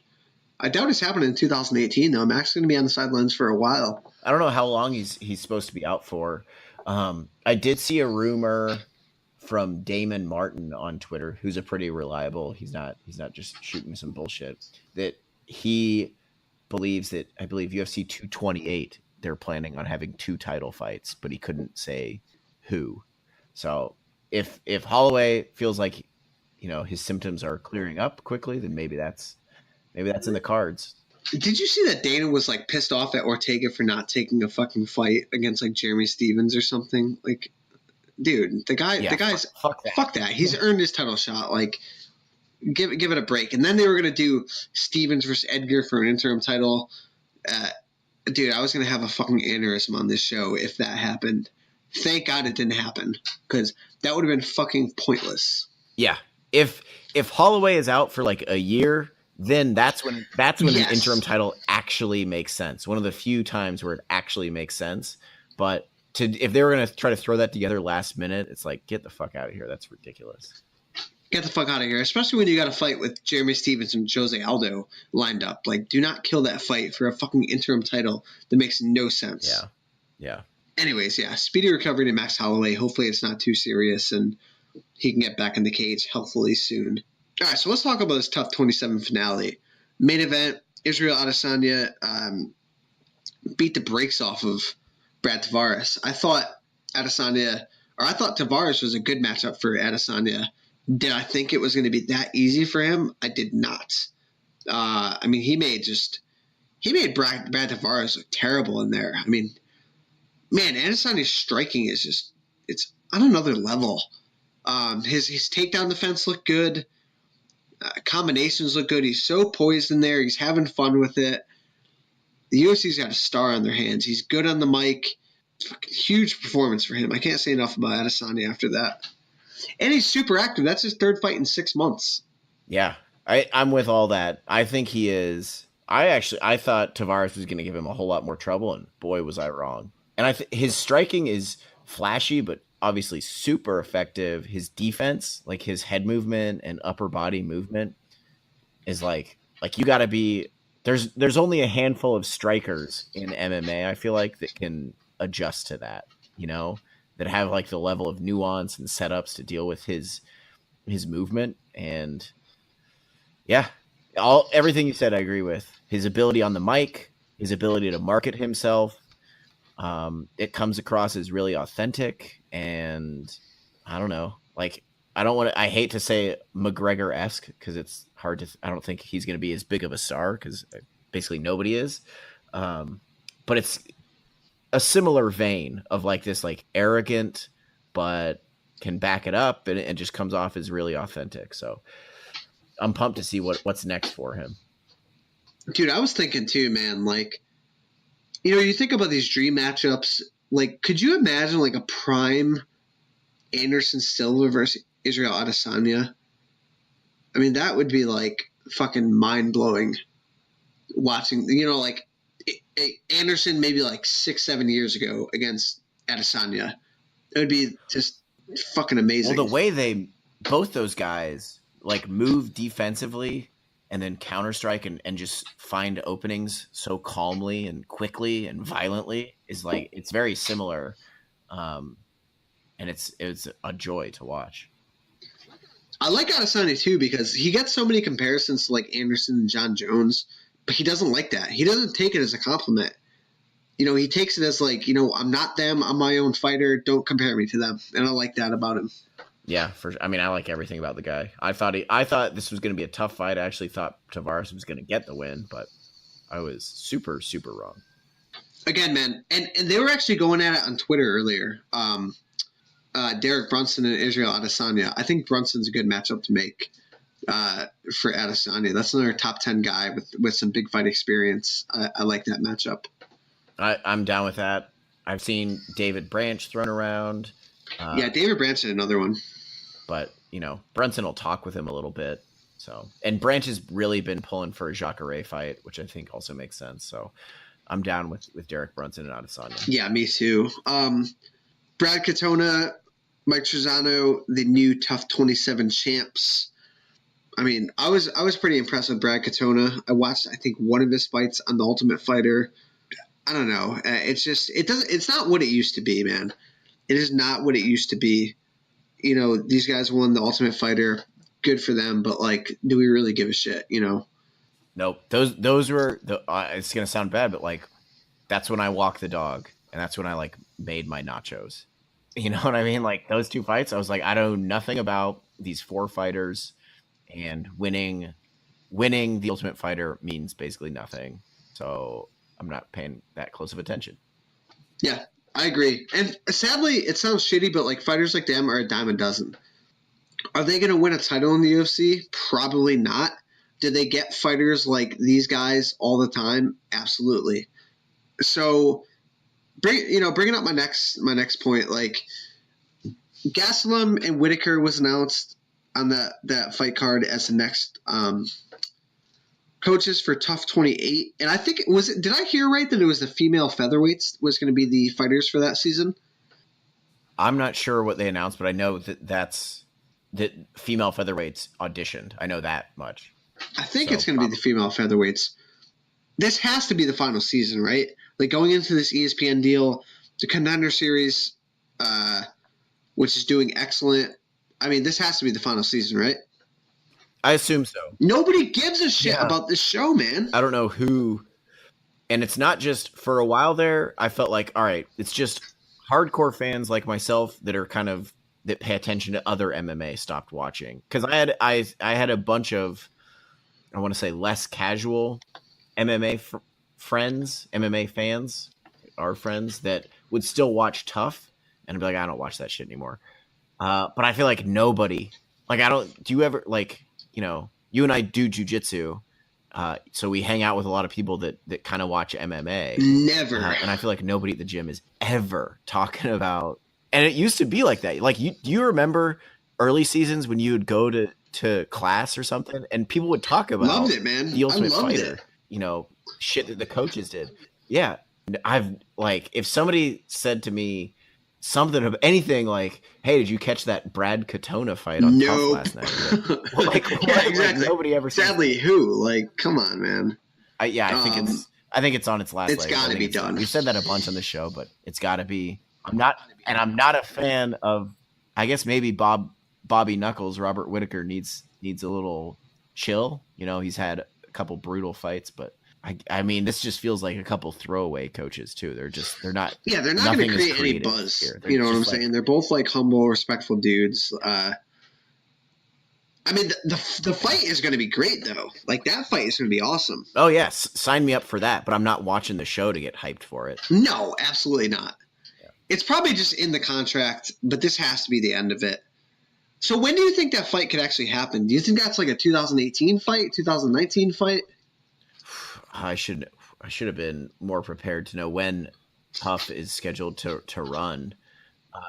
I doubt it's happening in 2018 though. Max is going to be on the sidelines for a while. I don't know how long he's supposed to be out for. I did see a rumor from Damon Martin on Twitter, who's a pretty reliable. He's not just shooting some bullshit. That he believes that, I believe UFC 228, they're planning on having 2 title fights, but he couldn't say who. So if Holloway feels like his symptoms are clearing up quickly, then maybe that's in the cards. Did you see that Dana was like pissed off at Ortega for not taking a fucking fight against like Jeremy Stevens or something? Like, dude, the guy's fuck that. He's earned his title shot. Like, give it a break. And then they were gonna do Stevens versus Edgar for an interim title. Dude, I was gonna have a fucking aneurysm on this show if that happened. Thank God it didn't happen, because that would have been fucking pointless. Yeah, if Holloway is out for like a year, then that's when an interim title actually makes sense. One of the few times where it actually makes sense. But if they were going to try to throw that together last minute, it's like, get the fuck out of here. That's ridiculous. Get the fuck out of here, especially when you got a fight with Jeremy Stevens and Jose Aldo lined up. Like, do not kill that fight for a fucking interim title that makes no sense. Yeah. Anyways, yeah, speedy recovery to Max Holloway. Hopefully it's not too serious and he can get back in the cage healthily soon. All right, so let's talk about this TUF 27 finale. Main event, Israel Adesanya beat the brakes off of Brad Tavares. I thought Tavares was a good matchup for Adesanya. Did I think it was going to be that easy for him? I did not. I mean, he made Brad Tavares look terrible in there. I mean, man, Adesanya's striking is it's on another level. His takedown defense looked good. Combinations look good. He's so poised in there. He's having fun with it. The UFC's got a star on their hands. He's good on the mic. Huge performance for him. I can't say enough about Adesanya after that. And he's super active. That's his 3rd fight in 6 months. Yeah, I'm with all that. I think he is. I thought Tavares was going to give him a whole lot more trouble, and boy, was I wrong. And his striking is flashy, but obviously super effective. His defense, like his head movement and upper body movement, is like you got to be. There's only a handful of strikers in MMA, I feel like, that can adjust to that. That have like the level of nuance and setups to deal with his movement. And yeah, everything you said, I agree with. His ability on the mic, his ability to market himself, it comes across as really authentic. And I don't know, like I hate to say McGregor-esque because it's hard to. I don't think he's going to be as big of a star because basically nobody is. But it's a similar vein of like this, like arrogant, but can back it up, and it just comes off as really authentic. So I'm pumped to see what's next for him. Dude, I was thinking too, man, like, you think about these dream matchups, like, could you imagine like a prime Anderson Silva versus Israel Adesanya? I mean, that would be like fucking mind-blowing watching, like Anderson maybe like 6-7 years ago against Adesanya. It would be just fucking amazing. Well, the way both those guys like move defensively and then counter-strike and just find openings so calmly and quickly and violently is like, it's very similar. And it's a joy to watch. I like Adesanya too because he gets so many comparisons to like Anderson and John Jones, but he doesn't like that. He doesn't take it as a compliment. He takes it as like, I'm not them. I'm my own fighter. Don't compare me to them. And I like that about him. Yeah, I like everything about the guy. I thought this was going to be a tough fight. I actually thought Tavares was going to get the win, but I was super, super wrong. Again, man, and they were actually going at it on Twitter earlier. Derek Brunson and Israel Adesanya. I think Brunson's a good matchup to make for Adesanya. That's another top 10 guy with some big fight experience. I like that matchup. I'm down with that. I've seen David Branch thrown around. Yeah, David Branch is another one. But, Brunson will talk with him a little bit. So, and Branch has really been pulling for a Jacare fight, which I think also makes sense. So I'm down with Derek Brunson and Adesanya. Yeah, me too. Brad Katona, Mike Trizano, the new Tough 27 champs. I mean, I was pretty impressed with Brad Katona. I watched, I think, one of his fights on The Ultimate Fighter. I don't know. It's not what it used to be, man. It is not what it used to be. These guys won The Ultimate Fighter. Good for them, but like, do we really give a shit? Nope. Those were it's gonna sound bad, but like, that's when I walked the dog, and that's when I like made my nachos. You know what I mean? Like those two fights, I was like, I know nothing about these four fighters, and winning the Ultimate Fighter means basically nothing. So I'm not paying that close of attention. Yeah, I agree. And sadly, it sounds shitty, but like fighters like them are a dime a dozen. Are they going to win a title in the UFC? Probably not. Do they get fighters like these guys all the time? Absolutely. So, bringing up my next point, like Gastelum and Whittaker was announced on that fight card as the next coaches for Tough 28, and I think did I hear right that it was the female featherweights was going to be the fighters for that season? I'm not sure what they announced, but I know that female featherweights auditioned. I know that much. I think it's going to be the female featherweights. This has to be the final season, right? Like going into this ESPN deal, the Contender Series, which is doing excellent. I mean, this has to be the final season, right? I assume so. Nobody gives a shit about this show, man. I don't know who. And it's not just for a while there. I felt like, all right, it's just hardcore fans like myself that pay attention to other MMA stopped watching. Because I had a bunch of, I want to say, less casual MMA friends, MMA fans, our friends that would still watch Tough. And I'd be like, I don't watch that shit anymore. But I feel like nobody, like, do you ever, like, you and I do jujitsu, so we hang out with a lot of people that kind of watch MMA. Never. And I feel like nobody at the gym is ever talking about, and it used to be like that. Like, do you remember early seasons when you would go to to class or something, and people would talk about loved it, man. The Ultimate I loved Fighter, it. you know, shit that the coaches did. Yeah, I've like if somebody said to me something of anything like, "Hey, did you catch that Brad Katona fight on Tough last night?" Like, yeah, exactly. Like, nobody ever. Sadly, who? Like, come on, man. I think it's on its last. It's got to be done. We've said that a bunch on the show, but it's got to be. I'm not a fan of. I guess maybe Bobby Knuckles, Robert Whittaker needs a little chill. You know, he's had a couple brutal fights, but I mean, this just feels like a couple throwaway coaches too. They're not. Yeah, they're not going to create any buzz. You know what I'm saying? They're both like humble, respectful dudes. I mean, the fight is going to be great though. Like that fight is going to be awesome. Oh yes, sign me up for that. But I'm not watching the show to get hyped for it. No, absolutely not. Yeah. It's probably just in the contract, but this has to be the end of it. So when do you think that fight could actually happen? Do you think that's like a 2018 fight, 2019 fight? I should have been more prepared to know when Tough is scheduled to run.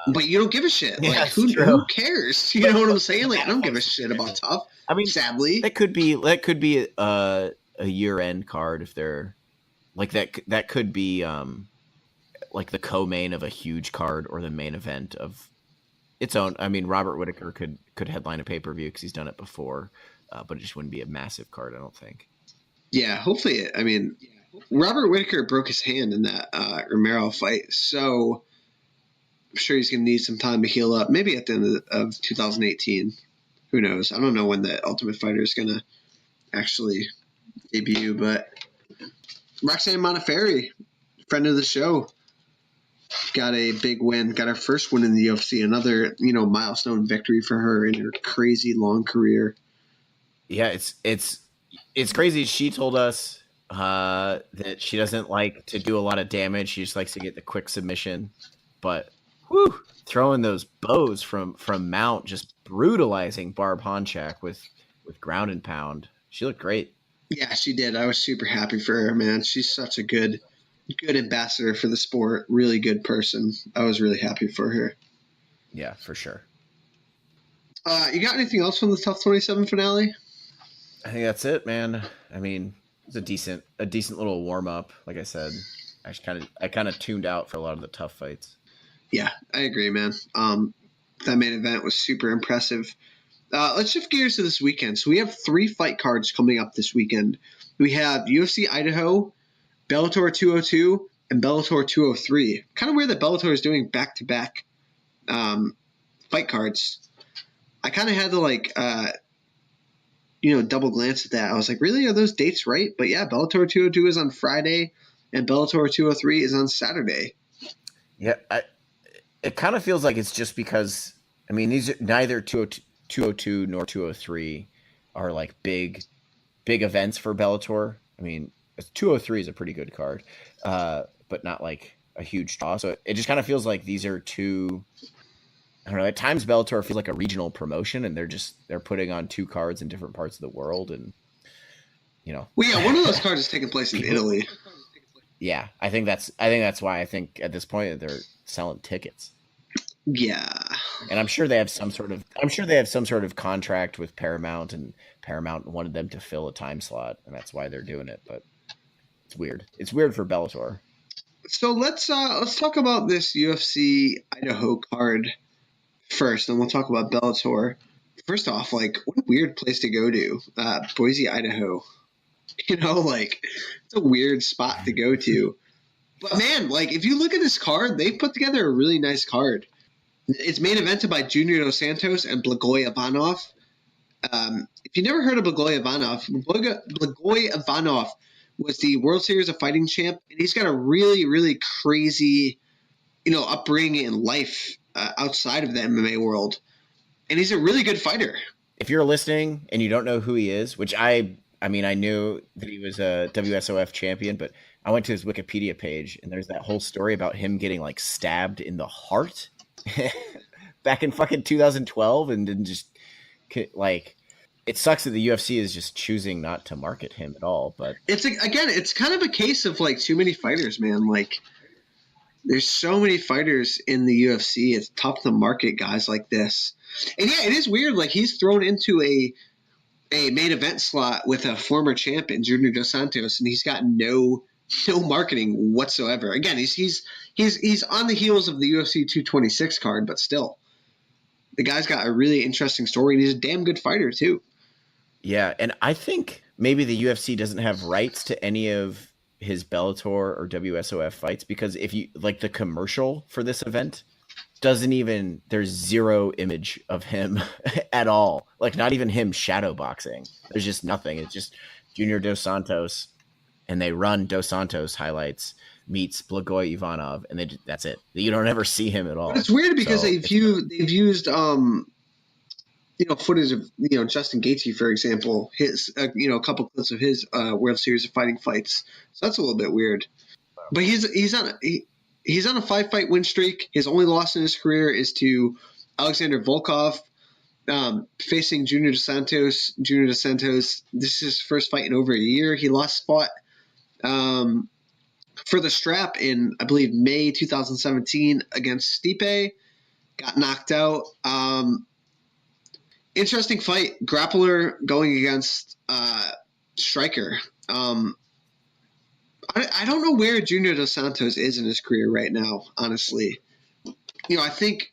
But you don't give a shit. Yeah, like who cares? You know what I'm saying? Like I don't give a shit about Tough. I mean, sadly, that could be a year-end card if they're like that. That could be like the co-main of a huge card or the main event of its own. I mean, Robert Whittaker could headline a pay-per-view because he's done it before, but it just wouldn't be a massive card, I don't think. Yeah, hopefully. I mean, Robert Whittaker broke his hand in that Romero fight, so I'm sure he's going to need some time to heal up. Maybe at the end of 2018. Who knows? I don't know when the Ultimate Fighter is going to actually debut, but Roxanne Modafferi, friend of the show, got a big win. Got her first win in the UFC. Another, milestone victory for her in her crazy long career. Yeah, it's crazy. She told us that she doesn't like to do a lot of damage. She just likes to get the quick submission. But throwing those bows from mount, just brutalizing Barb Honchak with ground and pound. She looked great. Yeah, she did. I was super happy for her, man. She's such a good ambassador for the sport. Really good person. I was really happy for her. Yeah, for sure. You got anything else from the Tough 27 finale? I think that's it, man. I mean, it's a decent little warm up. Like I said, I kind of tuned out for a lot of the tough fights. Yeah, I agree, man. That main event was super impressive. Let's shift gears to this weekend. So we have 3 fight cards coming up this weekend. We have UFC Idaho, Bellator 202, and Bellator 203. Kind of weird that Bellator is doing back-to-back fight cards. I kind of had to double glance at that. I was like, really? Are those dates right? But yeah, Bellator 202 is on Friday, and Bellator 203 is on Saturday. Yeah, it kind of feels like it's just because, I mean, these are neither 202 nor 203 are like big events for Bellator. I mean, 203 is a pretty good card, but not like a huge draw. So it just kind of feels like these are two. I don't know. At times, Bellator feels like a regional promotion, and they're putting on 2 cards in different parts of the world, and Well, yeah, one of those cards is taking place in Italy. Yeah, I think that's why I think at this point they're selling tickets. Yeah, and I'm sure they have some sort of contract with Paramount, and Paramount wanted them to fill a time slot, and that's why they're doing it. But it's weird. It's weird for Bellator. So let's talk about this UFC Idaho card first, and we'll talk about Bellator. First off, what a weird place to go to, Boise, Idaho. It's a weird spot to go to. But man, if you look at this card, they've put together a really nice card. It's main evented by Junior Dos Santos and Blagoy Ivanov. If you never heard of Blagoy Ivanov was the World Series of Fighting champ, and he's got a really, really crazy, upbringing in life outside of the MMA world. And he's a really good fighter. If you're listening and you don't know who he is, which I knew that he was a WSOF champion, but I went to his Wikipedia page and there's that whole story about him getting stabbed in the heart back in fucking 2012, and then just it sucks that the UFC is just choosing not to market him at all. But it's kind of a case of too many fighters, man. There's so many fighters in the UFC. It's tough to market guys like this. And yeah, it is weird. Like he's thrown into a main event slot with a former champion, Junior Dos Santos, and he's got no marketing whatsoever. Again, he's on the heels of the UFC 226 card, but still, the guy's got a really interesting story, and he's a damn good fighter too. Yeah, and I think maybe the UFC doesn't have rights to any of his Bellator or WSOF fights, because if you like the commercial for this event doesn't even, there's zero image of him at all. Like not even him shadow boxing. There's just nothing. It's just Junior Dos Santos, and they run Dos Santos highlights meets Blagoy Ivanov, and that's it. You don't ever see him at all. But it's weird because they've used footage of Justin Gaethje, for example, his a couple clips of his World Series of Fighting fights. So that's a little bit weird. But he's on a 5-fight win streak. His only loss in his career is to Alexander Volkov, facing Junior Dos Santos. Junior Dos Santos, this is his first fight in over a year. He fought for the strap in, I believe, May 2017 against Stipe. Got knocked out. Interesting fight. Grappler going against striker. I don't know where Junior Dos Santos is in his career right now, honestly. I think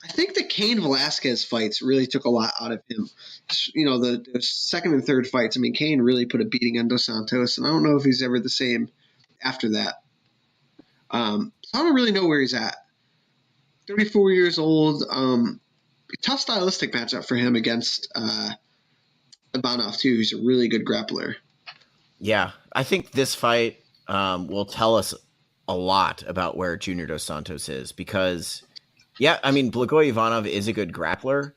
the Cain Velasquez fights really took a lot out of him. The second and third fights, I mean, Cain really put a beating on Dos Santos, and I don't know if he's ever the same after that. So I don't really know where he's at. 34 years old. Tough stylistic matchup for him against Ivanov, too, who's a really good grappler. Yeah, I think this fight will tell us a lot about where Junior Dos Santos is, because, yeah, I mean, Blagoy Ivanov is a good grappler,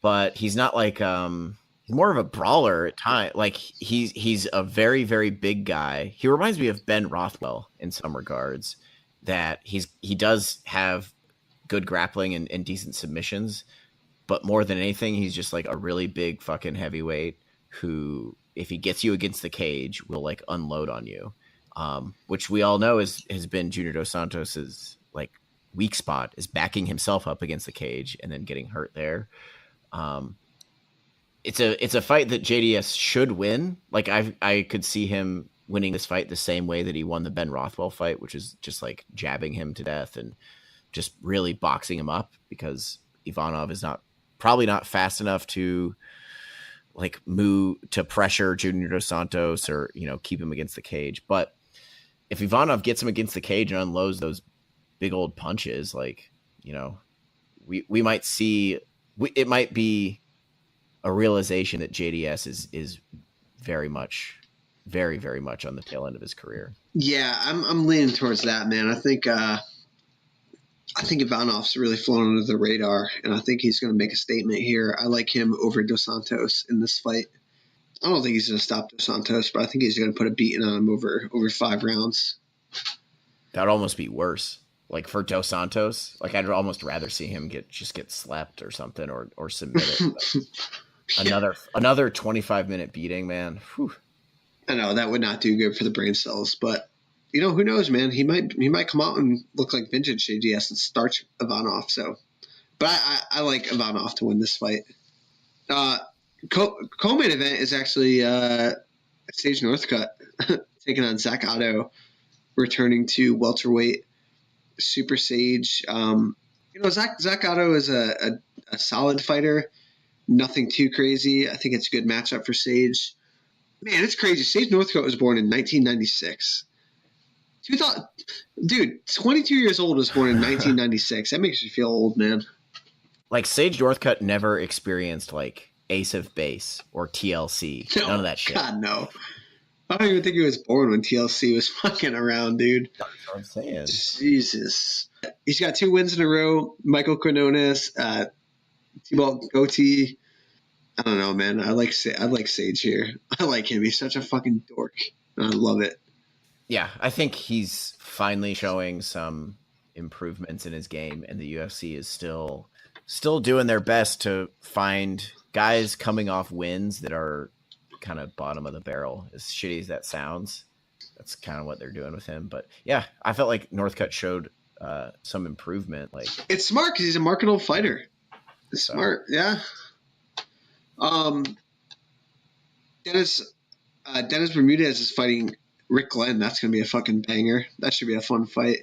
but he's not like he's more of a brawler at times. Like he's a very, very big guy. He reminds me of Ben Rothwell in some regards, that he does have good grappling and decent submissions, but more than anything, he's just like a really big fucking heavyweight who, if he gets you against the cage, will like unload on you, which we all know has been Junior Dos Santos's like weak spot, is backing himself up against the cage and then getting hurt there. It's a fight that JDS should win. Like I could see him winning this fight the same way that he won the Ben Rothwell fight, which is just like jabbing him to death and just really boxing him up, because Ivanov is probably not fast enough to like move to pressure Junior Dos Santos or, keep him against the cage. But if Ivanov gets him against the cage and unloads those big old punches, like, we might see, it might be a realization that JDS is very much, very, very much on the tail end of his career. Yeah, I'm leaning towards that, man. I think Ivanov's really flown under the radar, and I think he's going to make a statement here. I like him over Dos Santos in this fight. I don't think he's going to stop Dos Santos, but I think he's going to put a beating on him over 5 rounds. That'd almost be worse. Like for Dos Santos, like I'd almost rather see him get slapped or something, or submitted. Another 25-minute beating, man. Whew. I know that would not do good for the brain cells, but who knows, man? He might come out and look like vintage JDS and starch Ivanov. So, but I like Ivanov to win this fight. Co-main event is actually Sage Northcutt taking on Zach Otto, returning to welterweight. Super Sage. Zach Otto is a solid fighter. Nothing too crazy. I think it's a good matchup for Sage. Man, it's crazy. Sage Northcutt was born in 1996. 22 years old, was born in 1996. That makes you feel old, man. Like Sage Northcutt never experienced like Ace of Base or TLC. No, none of that shit. God, no. I don't even think he was born when TLC was fucking around, dude. That's what I'm saying. Jesus. He's got 2 wins in a row. Michael Quinones, T-Ball Goatee. I don't know, man. I like Sage here. I like him. He's such a fucking dork. I love it. Yeah, I think he's finally showing some improvements in his game, and the UFC is still doing their best to find guys coming off wins that are kind of bottom of the barrel, as shitty as that sounds. that's kind of what they're doing with him. But yeah, I felt like Northcutt showed some improvement. Like, it's smart because he's a marketable fighter. It's smart, yeah. Dennis Bermudez is fighting Rick Glenn. That's gonna be a fucking banger. That should be a fun fight.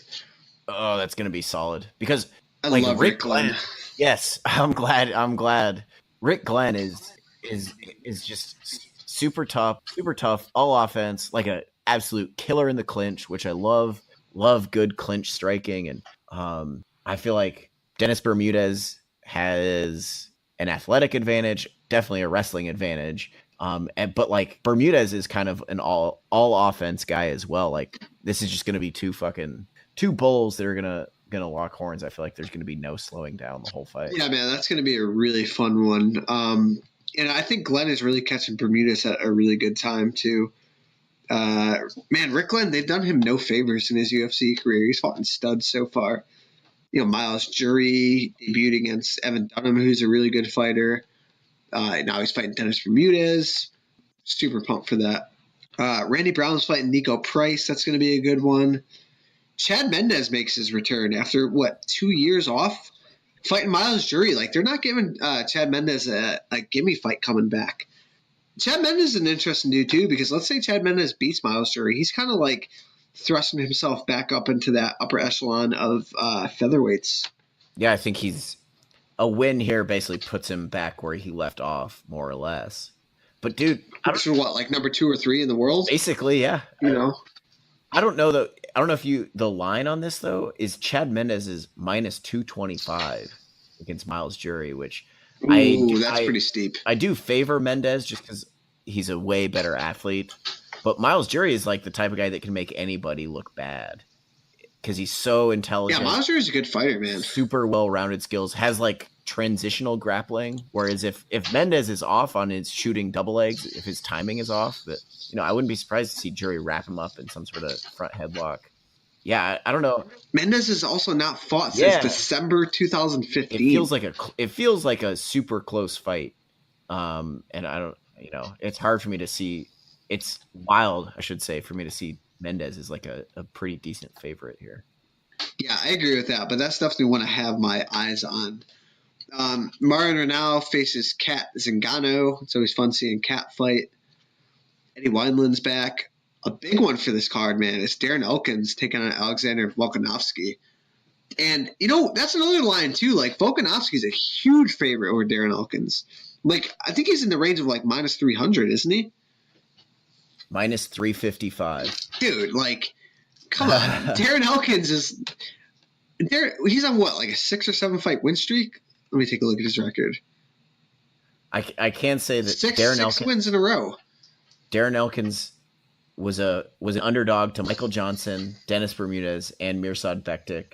Oh, that's gonna be solid because I love Rick Glenn. Yes, I'm glad. Rick Glenn is just super tough, all offense, like a absolute killer in the clinch, which I love good clinch striking. And I feel like Dennis Bermudez has an athletic advantage, definitely a wrestling advantage. But like Bermudez is kind of an all offense guy as well. Like this is just going to be two bulls that are going to lock horns. I feel like there's going to be no slowing down the whole fight. Yeah, man, that's going to be a really fun one. And I think Glenn is really catching Bermudez at a really good time too. Man, Rick Glenn, they've done him no favors in his UFC career. He's fought in studs so far. Miles Jury debuted against Evan Dunham, who's a really good fighter. Now he's fighting Dennis Bermudez. Super pumped for that. Randy Brown's fighting Nico Price. That's going to be a good one. Chad Mendes makes his return after, 2 years off? Fighting Miles Jury. Like, they're not giving Chad Mendes a gimme fight coming back. Chad Mendes is an interesting dude, too, because let's say Chad Mendes beats Miles Jury. He's kind of like thrusting himself back up into that upper echelon of featherweights. Yeah, I think a win here basically puts him back where he left off, more or less. But dude, number 2 or 3 in the world? Basically, yeah. I don't know though. I don't know if the line on this though is Chad Mendes is minus 225 against Miles Jury, which that's pretty steep. I do favor Mendes just because he's a way better athlete, but Miles Jury is like the type of guy that can make anybody look bad because he's so intelligent. Yeah, Miles Jury's a good fighter, man. Super well-rounded skills, has like transitional grappling. Whereas if Mendes is off on his shooting double legs, if his timing is off, but I wouldn't be surprised to see Jury wrap him up in some sort of front headlock. Yeah, I don't know. Mendes has also not fought since December 2015. It feels like a super close fight. And I don't, it's hard for me to see. It's wild, I should say, for me to see Mendes is like a pretty decent favorite here. Yeah, I agree with that, but that's definitely one I have my eyes on. Marion Renaud faces Kat Zingano. It's always fun seeing Kat fight. Eddie Wineland's back. A big one for this card, man, is Darren Elkins taking on Alexander Volkanovski. And, that's another line, too. Like, Volkanovski's a huge favorite over Darren Elkins. Like, I think he's in the range of, like, minus 300, isn't he? Minus 355. Dude, like, come on. Darren Elkins he's on what, like a 6 or 7 fight win streak? Let me take a look at his record. I can say that six wins in a row. Darren Elkins was an underdog to Michael Johnson, Dennis Bermudez, and Mirsad Bektic.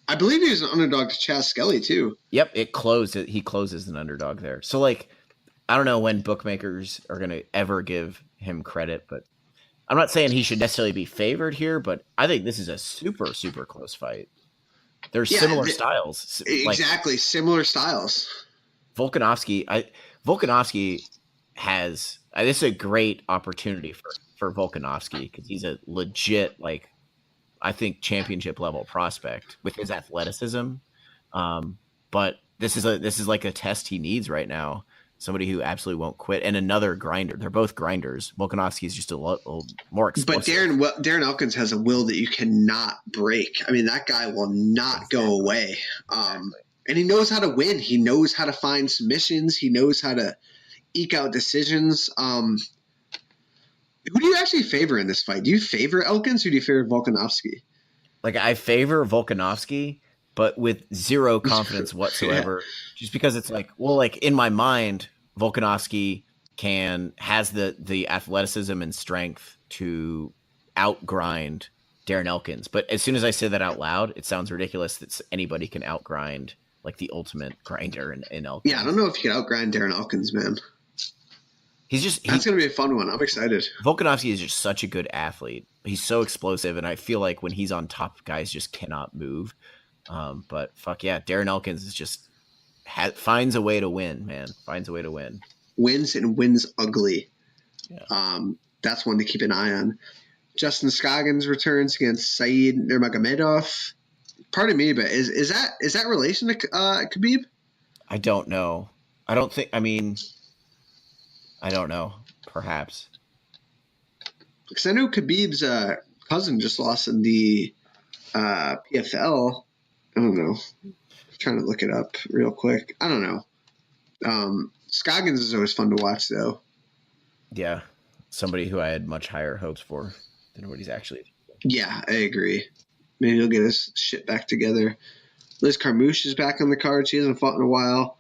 I believe he was an underdog to Chaz Skelly, too. Yep, it closed. He closes an underdog there. So, like, I don't know when bookmakers are going to ever give him credit, but I'm not saying he should necessarily be favored here, but I think this is a super, super close fight. There's similar styles. Exactly, similar styles. Volkanovski has this is a great opportunity for Volkanovski because he's a legit, like, I think championship level prospect with his athleticism. But this is like a test he needs right now. Somebody who absolutely won't quit, and another grinder. They're both grinders. Volkanovski is just a little more explosive. But Darren Elkins has a will that you cannot break. I mean, that guy will not go away. And he knows how to win. He knows how to find submissions. He knows how to eke out decisions. Who do you actually favor in this fight? Do you favor Elkins or do you favor Volkanovski? Like, I favor Volkanovski, but with zero confidence whatsoever. Just because it's like, well, like in my mind, Volkanovski has the athleticism and strength to outgrind Darren Elkins. But as soon as I say that out loud, it sounds ridiculous that anybody can outgrind like the ultimate grinder in Elkins. Yeah, I don't know if you can outgrind Darren Elkins, man. That's going to be a fun one. I'm excited. Volkanovski is just such a good athlete. He's so explosive, and I feel like when he's on top, guys just cannot move. But fuck yeah, Darren Elkins is just finds a way to win, man. Finds a way to win. Wins and wins ugly. That's one to keep an eye on. Justin Scoggins returns against Saeed Nurmagomedov. Pardon me, but is that relation to Khabib? I don't know. I don't know. Perhaps. Because I know Khabib's cousin just lost in the PFL. I don't know. I'm trying to look it up real quick. I don't know. Scoggins is always fun to watch, though. Yeah. Somebody who I had much higher hopes for than what he's actually. Yeah, I agree. Maybe he'll get his shit back together. Liz Carmouche is back on the card. She hasn't fought in a while.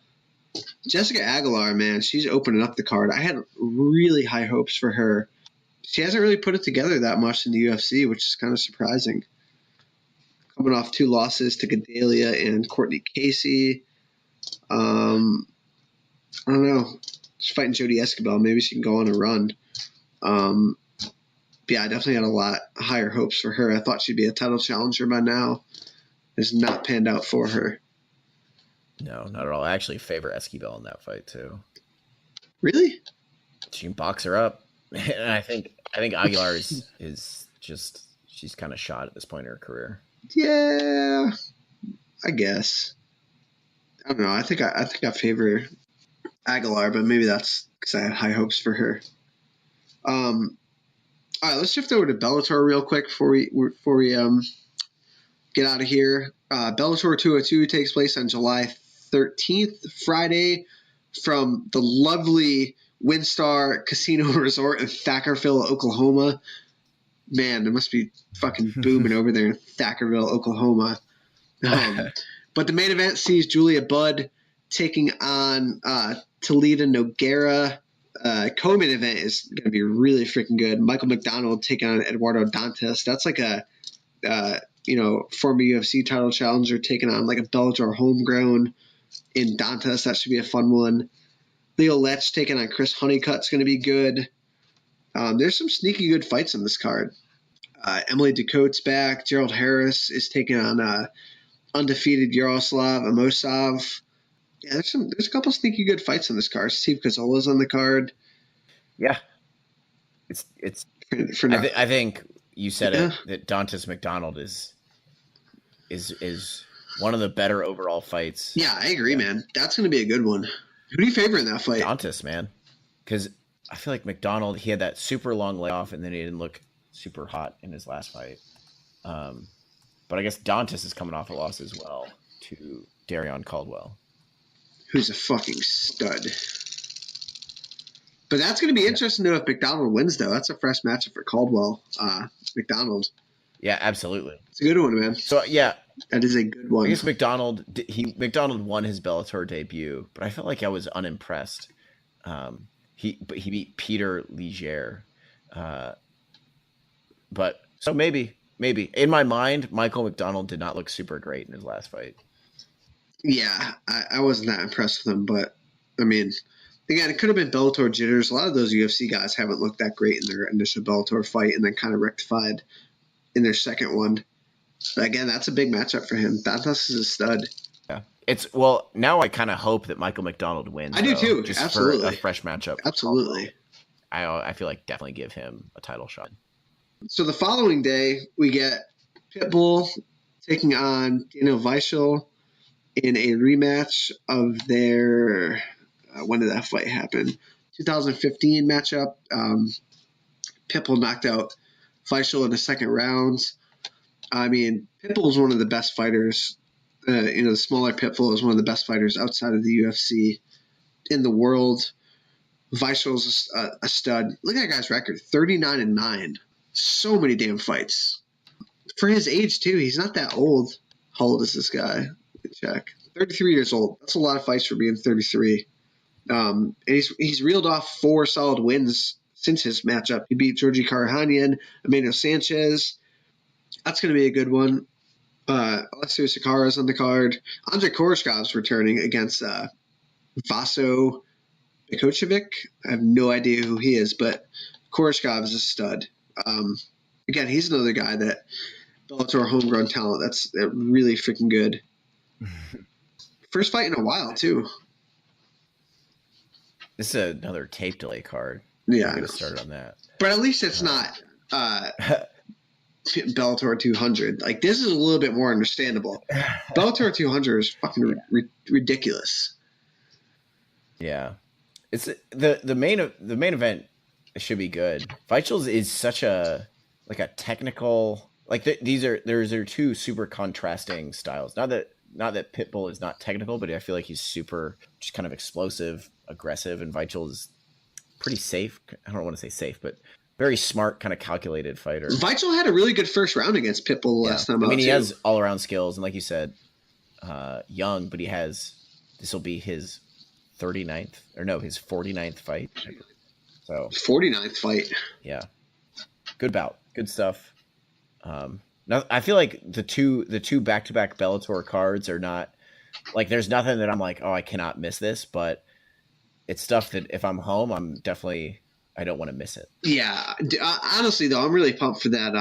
Jessica Aguilar, man, she's opening up the card. I had really high hopes for her. She hasn't really put it together that much in the UFC, which is kind of surprising. Coming off 2 losses to Gedalia and Courtney Casey. I don't know. She's fighting Jodie Escobar. Maybe she can go on a run. Yeah, I definitely had a lot higher hopes for her. I thought she'd be a title challenger by now. It's not panned out for her. No, not at all. I actually favor Esquivel in that fight too. Really? She can box her up, and I think Aguilar is just she's kind of shot at this point in her career. Yeah, I guess. I don't know. I think I favor Aguilar, but maybe that's because I had high hopes for her. All right, let's shift over to Bellator real quick before we get out of here. Bellator 202 takes place on July 13th, Friday, from the lovely WinStar Casino Resort in Thackerville, Oklahoma. Man, it must be fucking booming over there in Thackerville, Oklahoma. But the main event sees Julia Budd taking on Talita Nogueira. Co-main event is going to be really freaking good. Michael MacDonald taking on Eduardo Dantas. That's like a former UFC title challenger taking on like a Bellator homegrown in Dantas. That should be a fun one. Leo Lech taking on Chris Honeycutt's going to be good. There's some sneaky good fights on this card. Emily Ducote's back. Gerald Harris is taking on undefeated Yaroslav Amosov. Yeah, there's a couple sneaky good fights on this card. Steve Cozzola's on the card. Yeah, it's. I think you said it that Dantas MacDonald is one of the better overall fights. Yeah, I agree, man. That's going to be a good one. Who do you favor in that fight? Dantas, man, because I feel like MacDonald, he had that super long layoff, and then he didn't look super hot in his last fight. But I guess Dantas is coming off a loss as well to Darion Caldwell, who's a fucking stud. But that's going to be interesting to know if MacDonald wins, though. That's a fresh matchup for Caldwell. MacDonald. Yeah, absolutely. It's a good one, man. So, yeah. That is a good one. I guess MacDonald won his Bellator debut, but I felt like I was unimpressed. He beat Peter Ligier. But so maybe. In my mind, Michael MacDonald did not look super great in his last fight. Yeah, I wasn't that impressed with him, but I mean, again, it could have been Bellator jitters. A lot of those UFC guys haven't looked that great in their initial Bellator fight and then kind of rectified in their second one. But again, that's a big matchup for him. Dantas is a stud. Yeah. Now I kind of hope that Michael MacDonald wins. I do too. Just absolutely. For a fresh matchup. Absolutely. I feel like definitely give him a title shot. So the following day, we get Pitbull taking on Daniel Weichel in a rematch of their when did that fight happen? 2015 matchup. Pitbull knocked out Weichel in the second round. I mean, Pitbull is one of the best fighters. The smaller Pitbull is one of the best fighters outside of the UFC in the world. Weichel's a stud. Look at that guy's record, 39-9. So many damn fights. For his age, too, he's not that old. How old is this guy? Let me check. 33 years old. That's a lot of fights for being 33. And he's reeled off 4 solid wins since his matchup. He beat Georgi Karahanyan, Emmanuel Sanchez. That's going to be a good one. Alessio Sakara's on the card. Andrey Koreshkov's returning against Vaso Mikocevic. I have no idea who he is, but Koreshkov is a stud. Again, he's another guy that Bellator homegrown talent. That's really freaking good. First fight in a while, too. This is another tape delay card. Yeah, get us started on that. But at least it's not Bellator 200. Like, this is a little bit more understandable. Bellator 200 is fucking ridiculous. Yeah, it's the main event should be good. Weichel's is such a technical, like these are two super contrasting styles. Not that Pitbull is not technical, but I feel like he's super just kind of explosive, aggressive, and Weichel is pretty safe. I don't want to say safe, but very smart, kind of calculated fighter. Weichel had a really good first round against Pitbull last time. He has all around skills, and like you said, young, but this will be his 49th fight. So 49th fight. Yeah. Good bout. Good stuff. Now I feel like the two back-to-back Bellator cards are not like, there's nothing that I'm like, oh, I cannot miss this, but it's stuff that if I'm home, I don't want to miss it. Yeah. Honestly though, I'm really pumped for that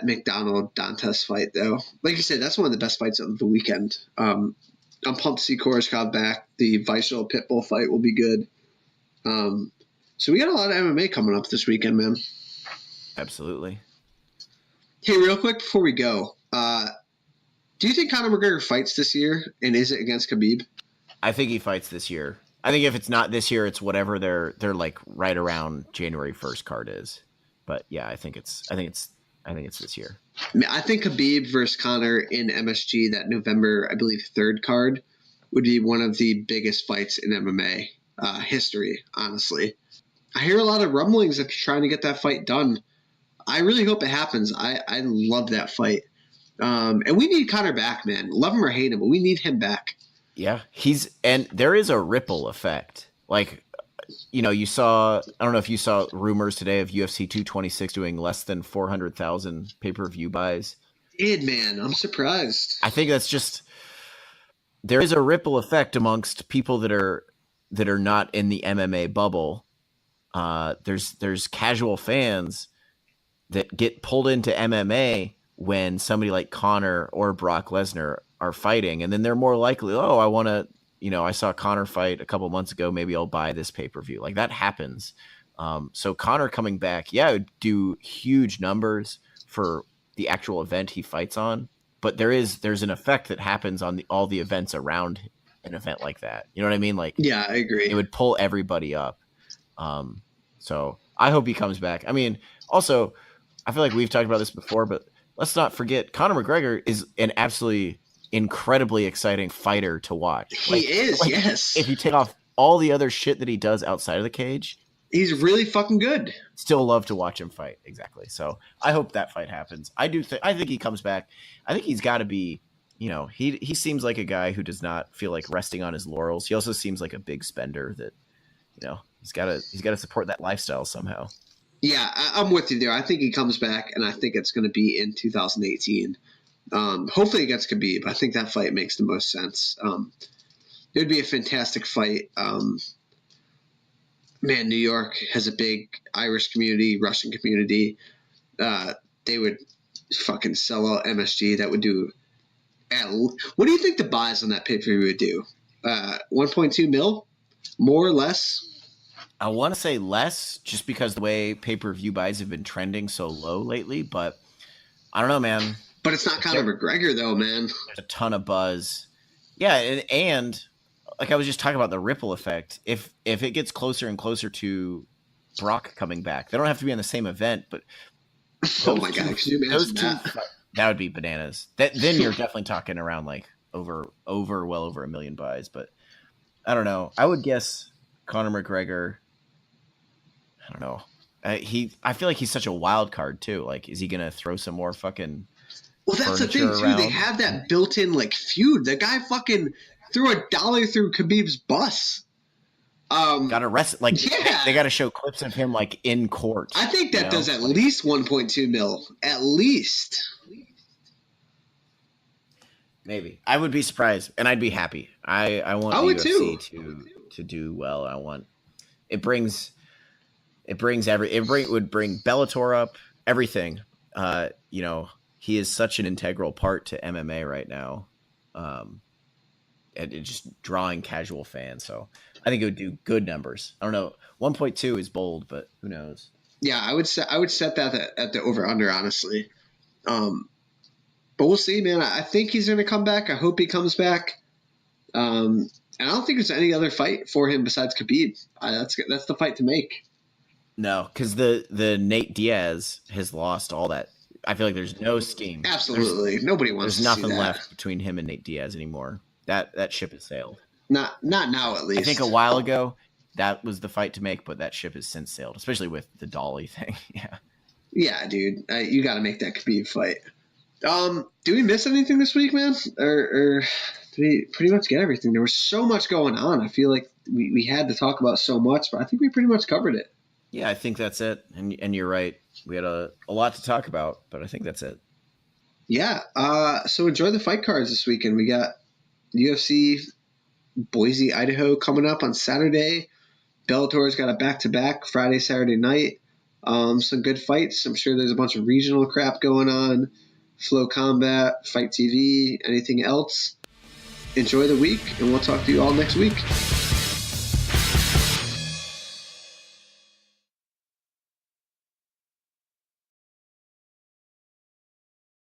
MacDonald Dantas fight though. Like you said, that's one of the best fights of the weekend. I'm pumped to see Koreshkov back. The Weichel Pitbull fight will be good. So we got a lot of MMA coming up this weekend, man. Absolutely. Hey, real quick before we go, do you think Conor McGregor fights this year, and is it against Khabib? I think he fights this year. I think if it's not this year, it's whatever they're like right around January 1st card is. But yeah, I think it's this year. I think Khabib versus Conor in MSG, that November, I believe, 3rd card, would be one of the biggest fights in MMA history, honestly. I hear a lot of rumblings of trying to get that fight done. I really hope it happens. I love that fight. And we need Conor back, man. Love him or hate him, but we need him back. Yeah, and there is a ripple effect. Like, you know, I don't know if you saw rumors today of UFC 226 doing less than 400,000 pay-per-view buys. Man, I'm surprised. I think that's just, there is a ripple effect amongst people that are not in the MMA bubble. There's casual fans that get pulled into MMA when somebody like Conor or Brock Lesnar are fighting, and then they're more likely, I want to, I saw Conor fight a couple months ago, maybe I'll buy this pay-per-view. Like, that happens. So Conor coming back, it would do huge numbers for the actual event he fights on, but there's an effect that happens on all the events around an event like that. You know what I mean? Like, yeah, I agree. It would pull everybody up. So I hope he comes back. I mean, also, I feel like we've talked about this before, but let's not forget Conor McGregor is an absolutely incredibly exciting fighter to watch. He is, yes. If you take off all the other shit that he does outside of the cage, he's really fucking good. Still love to watch him fight. Exactly. So I hope that fight happens. I think he comes back. I think he's got to be, he seems like a guy who does not feel like resting on his laurels. He also seems like a big spender that, he's got to support that lifestyle somehow. Yeah, I'm with you there. I think he comes back, and I think it's going to be in 2018. Hopefully against Khabib. I think that fight makes the most sense. It would be a fantastic fight. Man, New York has a big Irish community, Russian community. They would fucking sell out MSG. That would do what do you think the buys on that pay-per-view would do? 1.2 mil? More or less? I want to say less, just because the way pay-per-view buys have been trending so low lately, but I don't know, man. But it's not Conor McGregor, though, man. There's a ton of buzz. Yeah, and like I was just talking about the ripple effect. If it gets closer and closer to Brock coming back, they don't have to be on the same event, but oh my god, could you imagine that? That would be bananas. Then you're definitely talking around like well over 1 million buys. But I don't know. I would guess Conor McGregor. I don't know. I feel like he's such a wild card too. Like, is he gonna throw some more fucking? Well, that's the thing too. They have that built-in like feud. The guy fucking threw a dollar through Khabib's bus. Got arrested. Like, yeah. They got to show clips of him like in court. I think that does at least 1.2 mil. At least. Everybody. I would be surprised, and I'd be happy. I want the UFC to do well. I want it brings would bring Bellator up, everything. He is such an integral part to MMA right now. at just drawing casual fans. So I think it would do good numbers. I don't know. 1.2 is bold, but who knows? Yeah, I would set that at the over under, honestly. But we'll see, man. I think he's going to come back. I hope he comes back. And I don't think there's any other fight for him besides Khabib. That's the fight to make. No, because the Nate Diaz has lost all that. I feel like there's no scheme. Absolutely, nobody wants. There's to see nothing that. left between him and Nate Diaz anymore. That ship has sailed. Not now, at least. I think a while ago that was the fight to make, but that ship has since sailed, especially with the Dolly thing. Yeah. Yeah, dude, you got to make that Khabib fight. Do we miss anything this week, man? Or did we pretty much get everything? There was so much going on. I feel like we had to talk about so much, but I think we pretty much covered it. Yeah, I think that's it. And you're right. We had a lot to talk about, but I think that's it. Yeah. So enjoy the fight cards this weekend. We got UFC Boise, Idaho coming up on Saturday. Bellator's got a back-to-back Friday, Saturday night. Some good fights. I'm sure there's a bunch of regional crap going on. Flow Combat, Fight TV, anything else. Enjoy the week, and we'll talk to you all next week.